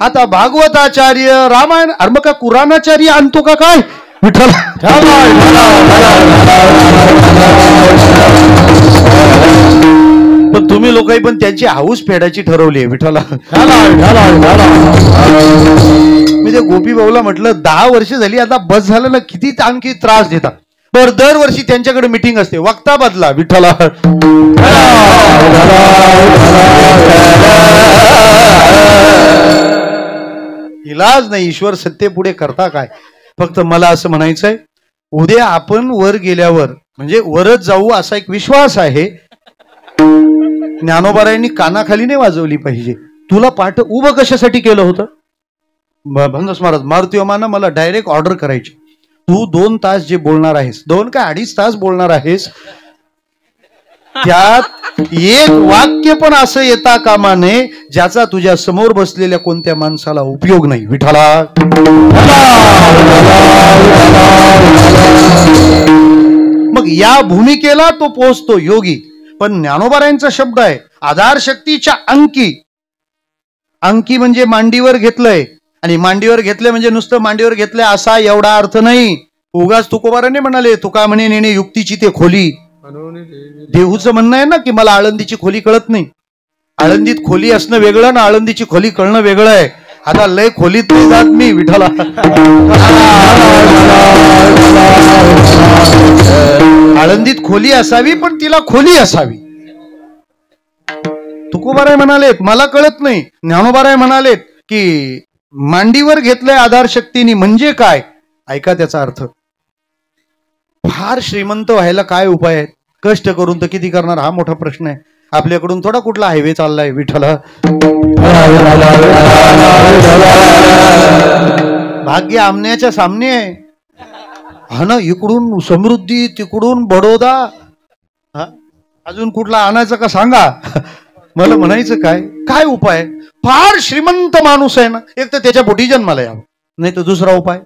आता भागवताचार्य रामायण अरे मग का कुराणाचार्य आणतो का काय विठ्ठला. पण तुम्ही लोकही पण त्यांची हाऊस फेडायची ठरवली आहे विठ्ठला. मी ते गोपी भाऊला म्हटलं 10 वर्ष झाली आता बस झालं ना, किती आणखी त्रास देतात. तर दरवर्षी त्यांच्याकडे मीटिंग असते, वक्ता बदला विठ्ठला. इलाज नाही, ईश्वर सत्य पुढे करता काय. फक्त मला असं म्हणायचंय उद्या आपण वर गेल्यावर म्हणजे वरच जाऊ असा एक विश्वास आहे. ज्ञानोबारायांनी कानाखाली नाही वाजवली पाहिजे. तुला पाठ उभं कशासाठी केलं होतं? भंगस महाराज मारुतीमानं मला डायरेक्ट ऑर्डर करायची, तू 2 तास जे बोलणार आहेस, 2 का 2.5 तास बोलणार आहेस, त्यात एक वाक्य पण असं येता कामा नये ज्याचा तुझ्या समोर बसलेल्या कोणत्या माणसाला उपयोग नाही विठ्ठला. मग या भूमिकेला तो पोहोचतो योगी. पण ज्ञानोबारायांचा शब्द आहे आधार शक्तीच्या अंकी. अंकी म्हणजे मांडीवर घेतलंय, आणि मांडीवर घेतलंय म्हणजे नुसतं मांडीवर घेतलंय असा एवढा अर्थ नाही. उगाच तुकोबाराने म्हणाले, तुका म्हणे नेणे युक्तीची ते खोली. देहूचं म्हणणं आहे ना की मला आळंदीची खोली कळत नाही. आळंदीत खोली असणं वेगळं ना आळंदीची खोली कळणं वेगळं आहे. आता लय खोलीत नाही जात मी विठाला. आळंदीत खोली असावी पण तिला खोली असावी. तुकोबाराय म्हणालेत मला कळत नाही. ज्ञानोबाराय म्हणालेत की मांडीवर घेतलंय आधार शक्तीनी म्हणजे काय. ऐका त्याचा अर्थ. फार श्रीमंत व्हायला काय उपाय आहेत. कष्ट करून तर किती करणार हा मोठा प्रश्न आहे. आपल्याकडून थोडा कुठला हायवे चाललाय विठ्ठला. भाग्य आमण्याच्या सामने आहे. हा ना, इकडून समृद्धी तिकडून बडोदा. अजून कुठला आणायचं का सांगा. मला म्हणायचं काय काय उपाय. फार श्रीमंत माणूस आहे ना, एक तर त्याच्या पोटी जन्माला यावं, नाही तर दुसरा उपाय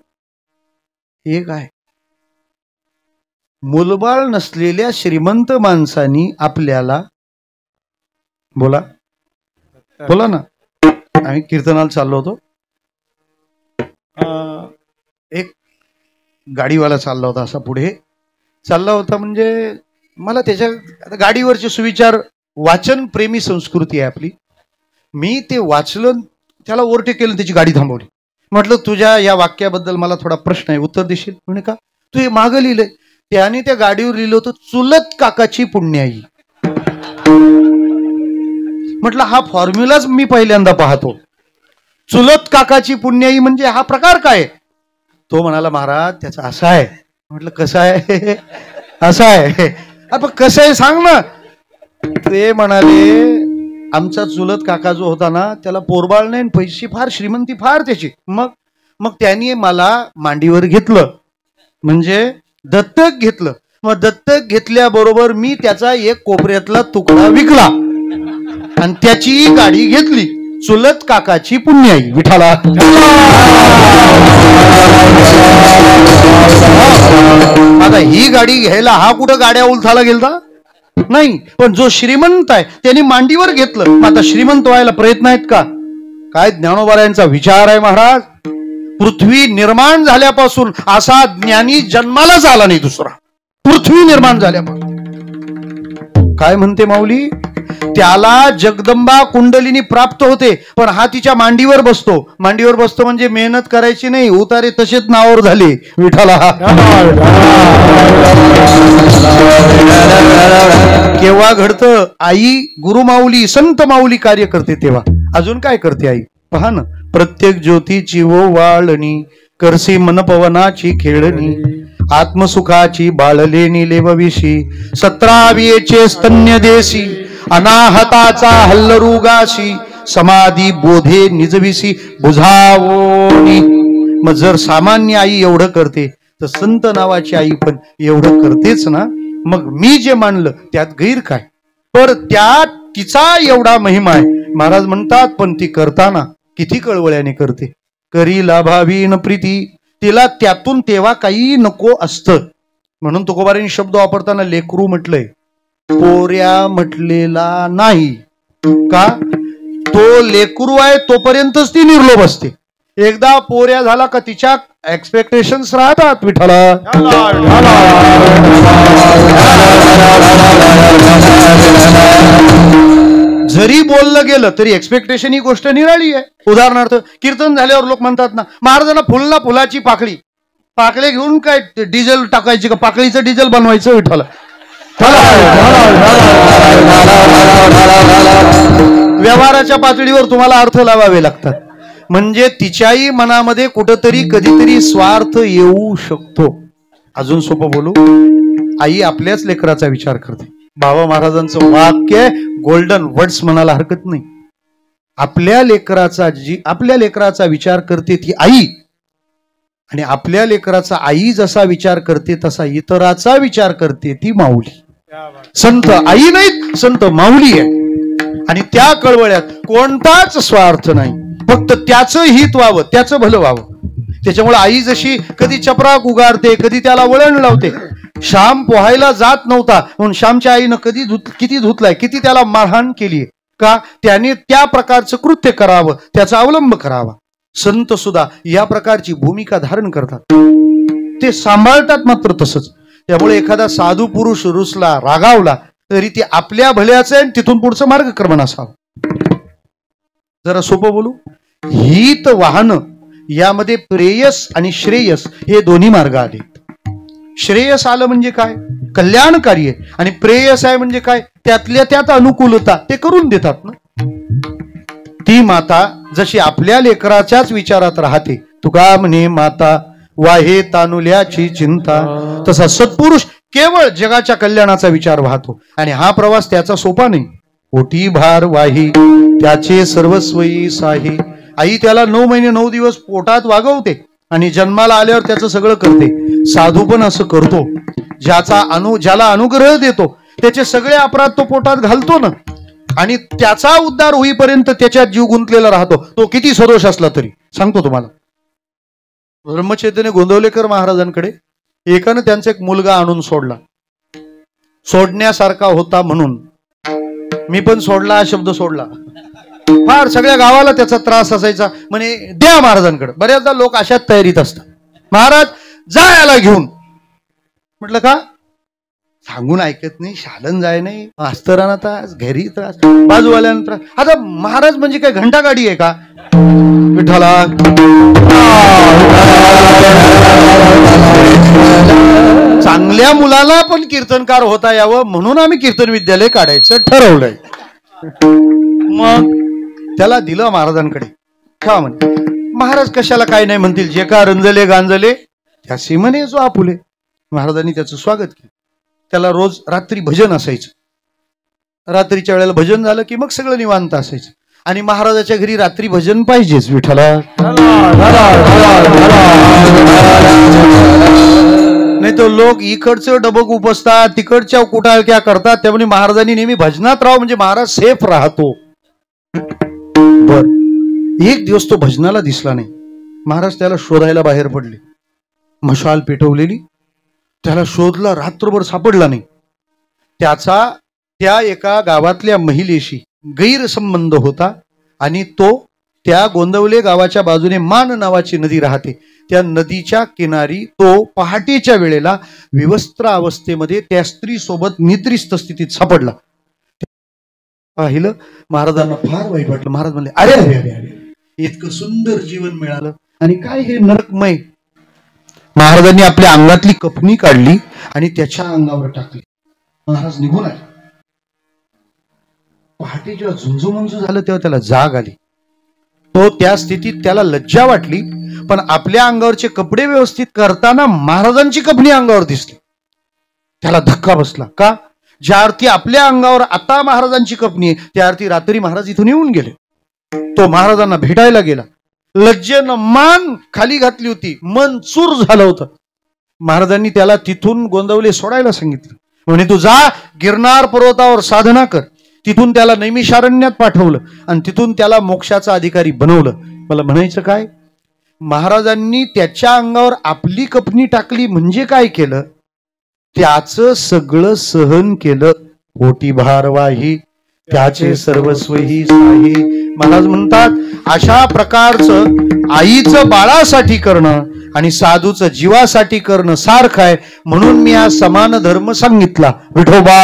हे काय. मुलबाळ नसलेल्या श्रीमंत माणसांनी आपल्याला बोला बोला ना. आम्ही कीर्तनाला चाललो होतो. एक गाडीवाला चालला होता, असा पुढे चालला होता. म्हणजे मला त्याच्या गाडीवरचे सुविचार, वाचन प्रेमी संस्कृती आहे आपली. मी ते वाचलं, त्याला ओव्हरटेक केलं, त्याची गाडी थांबवली. म्हटलं तुझ्या या वाक्याबद्दल मला थोडा प्रश्न आहे, उत्तर देशील. म्हणे का. तू हे मागं लिहिलंय. त्याने त्या गाडीवर लिहिलं होतं चुलत काकाची पुण्याई. म्हटलं हा फॉर्म्युलाच मी पहिल्यांदा पाहतो. चुलत काकाची पुण्याई म्हणजे हा प्रकार काय. तो म्हणाला महाराज त्याचा असा आहे. म्हटलं कसं आहे. असं आहे. आपण कसं आहे सांग ना. ते म्हणाले आमचा चुलत काका जो होता ना त्याला पोरबाळ नाही, पैसे फार, श्रीमंती फार त्याची. मग त्यांनी मला मांडीवर घेतलं म्हणजे दत्तक घेतलं. मग दत्तक घेतल्याबरोबर मी त्याचा एक कोपऱ्यातला तुकडा विकला आणि त्याची गाडी घेतली. चुलत काकाची पुण्याई विठाला. आता ही गाडी घ्यायला हा कुठं गाड्या उलथाला गेलता नाही. पण जो श्रीमंत आहे त्यांनी मांडीवर घेतलं. मग आता श्रीमंत व्हायला प्रयत्न आहेत का. काय ज्ञानोबारायांचा विचार आहे महाराज. पृथ्वी निर्माण झाल्यापासून असा ज्ञानी जन्मालाच आला नाही दुसरा. पृथ्वी निर्माण झाल्यापासून काय म्हणते माऊली. त्याला जगदंबा कुंडलिनी प्राप्त होते पण हा तिच्या मांडीवर बसतो. मांडीवर बसतो म्हणजे मेहनत करायची नाही, उतारे तसेच नावावर झाले विठाला. केव्हा घडतं. आई गुरु माऊली संत माऊली कार्य करते तेव्हा. अजून काय करते आई पहा ना. प्रत्येक ज्योतीची ओवाळणी करसी मन पवनाची खेळणी आत्मसुखाची बाळलेणी लेवविशी 17 स्तन्य देशी अनाहताचा हल्लरुगाशी समाधी बोधे निजविसी बुझावोनी. मग जर सामान्य आई एवढं करते तर संत नावाची आई पण एवढं करतेच ना. मग मी जे मानलं त्यात गैर काय. पर त्यात तिचा एवढा महिमा आहे. महाराज म्हणतात पण ती करताना किती कळवळ्याने करते. करी लाभावी न प्रीती. तिला त्यातून तेव्हा काही नको असतं. म्हणून तुकोबारांनी शब्द वापरताना लेकरू म्हटलंय, पोऱ्या म्हटलेला नाही. का. तो लेकरू आहे तोपर्यंतच ती निर्लोभ असते. एकदा पोऱ्या झाला का तिच्या एक्सपेक्टेशन्स राहतात विठाला. जरी बोललं गेलं तरी एक्सपेक्टेशन ही गोष्ट निराळी आहे. उदाहरणार्थ कीर्तन झाल्यावर लोक म्हणतात ना महाराजांना फुलला फुलाची पाकळी. पाकळे घेऊन काय डिझेल टाकायची का. पाकळीचं डिझेल बनवायचं विठाला. व्यवहाराच्या पातळीवर तुम्हाला अर्थ लावावे लागतात. म्हणजे तिच्याही मनामध्ये कुठंतरी कधीतरी स्वार्थ येऊ शकतो. अजून सोपं बोलू. आई आपल्याच लेकराचा विचार करते. बाबा महाराजांचं वाक्य गोल्डन वर्ड्स म्हणायला हरकत नाही. आपल्या लेकराचा विचार करते ती आई. आणि आपल्या लेकराचा आई जसा विचार करते तसा इतराचा विचार करते ती माऊली. संत आई नाहीत, संत माऊली आहे. आणि त्या कळवळ्यात कोणताच स्वार्थ नाही. फक्त त्याचं हित व्हावं, त्याचं भलं व्हावं. त्याच्यामुळे आई जशी कधी चपराक उगारते, कधी त्याला वळण लावते. श्याम पोहायला जात नव्हता म्हणून श्यामच्या आईनं किती धुतलाय, किती त्याला मारहाण केली. का. त्याने त्या प्रकारचं कृत्य करावं, त्याचा अवलंब करावा. संत सुद्धा या प्रकारची भूमिका धारण करतात. ते सांभाळतात मात्र तसंच. त्यामुळे एखादा साधू पुरुष रुसला, रागावला तरी ती आपल्या भल्याचं आहे, तिथून पुढचं मार्गक्रमण असावं. जरा सोपं बोलू, हित वाहन यामध्ये प्रेयस आणि श्रेयस हे दोन्ही मार्ग आले. श्रेयस आलं म्हणजे काय, कल्याणकारी आहे, आणि प्रेयस आहे म्हणजे काय, त्यातल्या त्यात अनुकूलता ते करून देतात ना. ती माता जशी आपल्या लेकराच्याच विचारात राहते, तुका म्हणे माता वाहे तानुल्याची चिंता, तसा सत्पुरुष केवळ जगाच्या कल्याणाचा विचार वाहतो. आणि हा प्रवास त्याचा सोपा नाही. पोटी भार वाही त्याचे सर्वस्वई साही. आई त्याला 9 महिने 9 दिवस पोटात वागवते आणि जन्माला आल्यावर त्याचं सगळं करते. साधू पण असं करतो. ज्याला अनुग्रह देतो त्याचे सगळे अपराध तो पोटात घालतो ना, आणि त्याचा उद्धार होईपर्यंत त्याच्यात जीव गुंतलेला राहतो, तो किती सदोष असला तरी. सांगतो तुम्हाला, ब्रह्मचैतन्य गोंदवलेकर महाराजांकडे एकानं त्यांचा एक मुलगा आणून सोडला. सोडण्यासारखा होता म्हणून मी पण सोडला, हा शब्द सोडला. फार सगळ्या गावाला त्याचा त्रास असायचा. म्हणे द्या महाराजांकडे. बऱ्याचदा लोक अशाच तयारीत असतात, महाराज जा याला घेऊन. म्हटलं का, सांगून ऐकत नाही, शालन जाय नाही, मास्तरांना त्रास, घरी त्रास, बाजूवाल्यांना त्रास. आता महाराज म्हणजे काय घंटा गाडी आहे का. विठ्ठला चांगल्या मुलाला पण कीर्तनकार होता यावं म्हणून आम्ही कीर्तन विद्यालय काढायचं ठरवलंय. मग त्याला दिलं महाराजांकडे. का म्हणे, महाराज कशाला काय नाही म्हणतील, जे का रंजले गांजले त्या सीमने जो आपुले. महाराजांनी त्याचं स्वागत केलं. त्याला रोज रात्री भजन असायचं. रात्रीच्या वेळेला भजन झालं की मग सगळं निवांत असायचं. आणि महाराजाच्या घरी रात्री भजन पाहिजेच. विठ्ठला नाही तर लोक इकडचं डबक उपसतात, तिकडच्या कुटाळक्या करतात. त्यामुळे महाराजांनी नेहमी भजनात राहावं, म्हणजे महाराज सेफ राहतो. बर, एक दिवस तो भजनाला दिसला नाही. महाराज त्याला शोधायला बाहेर पडले. मशाल पेटवलेली, त्याला शोधला, रात्रभर सापडला नाही. त्याचा त्या एका गावातल्या महिलेशी गैरसंबंध होता आणि तो त्या गोंदवले गावाच्या बाजूने मान नावाची नदी राहते, त्या नदीच्या किनारी तो पहाटेच्या वेळेला विवस्त्र अवस्थेमध्ये त्या स्त्री सोबत निद्रिस्त स्थितीत सापडला. पाहिलं, महाराजांना फार वाईट वाटलं. महाराज म्हणले, अरे अरे अरे अरे, इतकं सुंदर जीवन मिळालं आणि काय हे नरकमय. महाराजांनी आपल्या अंगातली कफनी काढली आणि त्याच्या अंगावर टाकली. महाराज निघून आले. पहाटे जेव्हा झुंजूमंजू झालं तेव्हा त्याला जाग आली. तो त्या स्थितीत त्याला लज्जा वाटली, पण आपल्या अंगावरचे कपडे व्यवस्थित करताना महाराजांची कफनी अंगावर दिसली. त्याला धक्का बसला. का, ज्या अर्थी आपल्या अंगावर आता महाराजांची कफनी आहे त्या अर्थी रात्री महाराज इथून येऊन गेले. तो महाराजांना भेटायला गेला. लज्जेनं मान खाली घातली होती, मन चूर झालं होतं. महाराजांनी त्याला तिथून गोंदवले सोडायला सांगितलं. म्हणे तू जा गिरनार पर्वतावर साधना कर. तिथून त्याला नैमिषारण्यात पाठवलं आणि तिथून त्याला मोक्षाचा अधिकारी बनवलं. मला म्हणायचं काय, महाराजांनी त्याच्या अंगावर आपली कफनी टाकली म्हणजे काय केलं, त्याचं सगळं सहन केलं. पोटी भार वाही त्याचे सर्वस्वही साही. महाराज म्हणतात, अशा प्रकारचं आईचं बाळासाठी करणं आणि साधूचं जीवासाठी करणं सारखं आहे. म्हणून मी हा समान धर्म सांगितला. विठोबा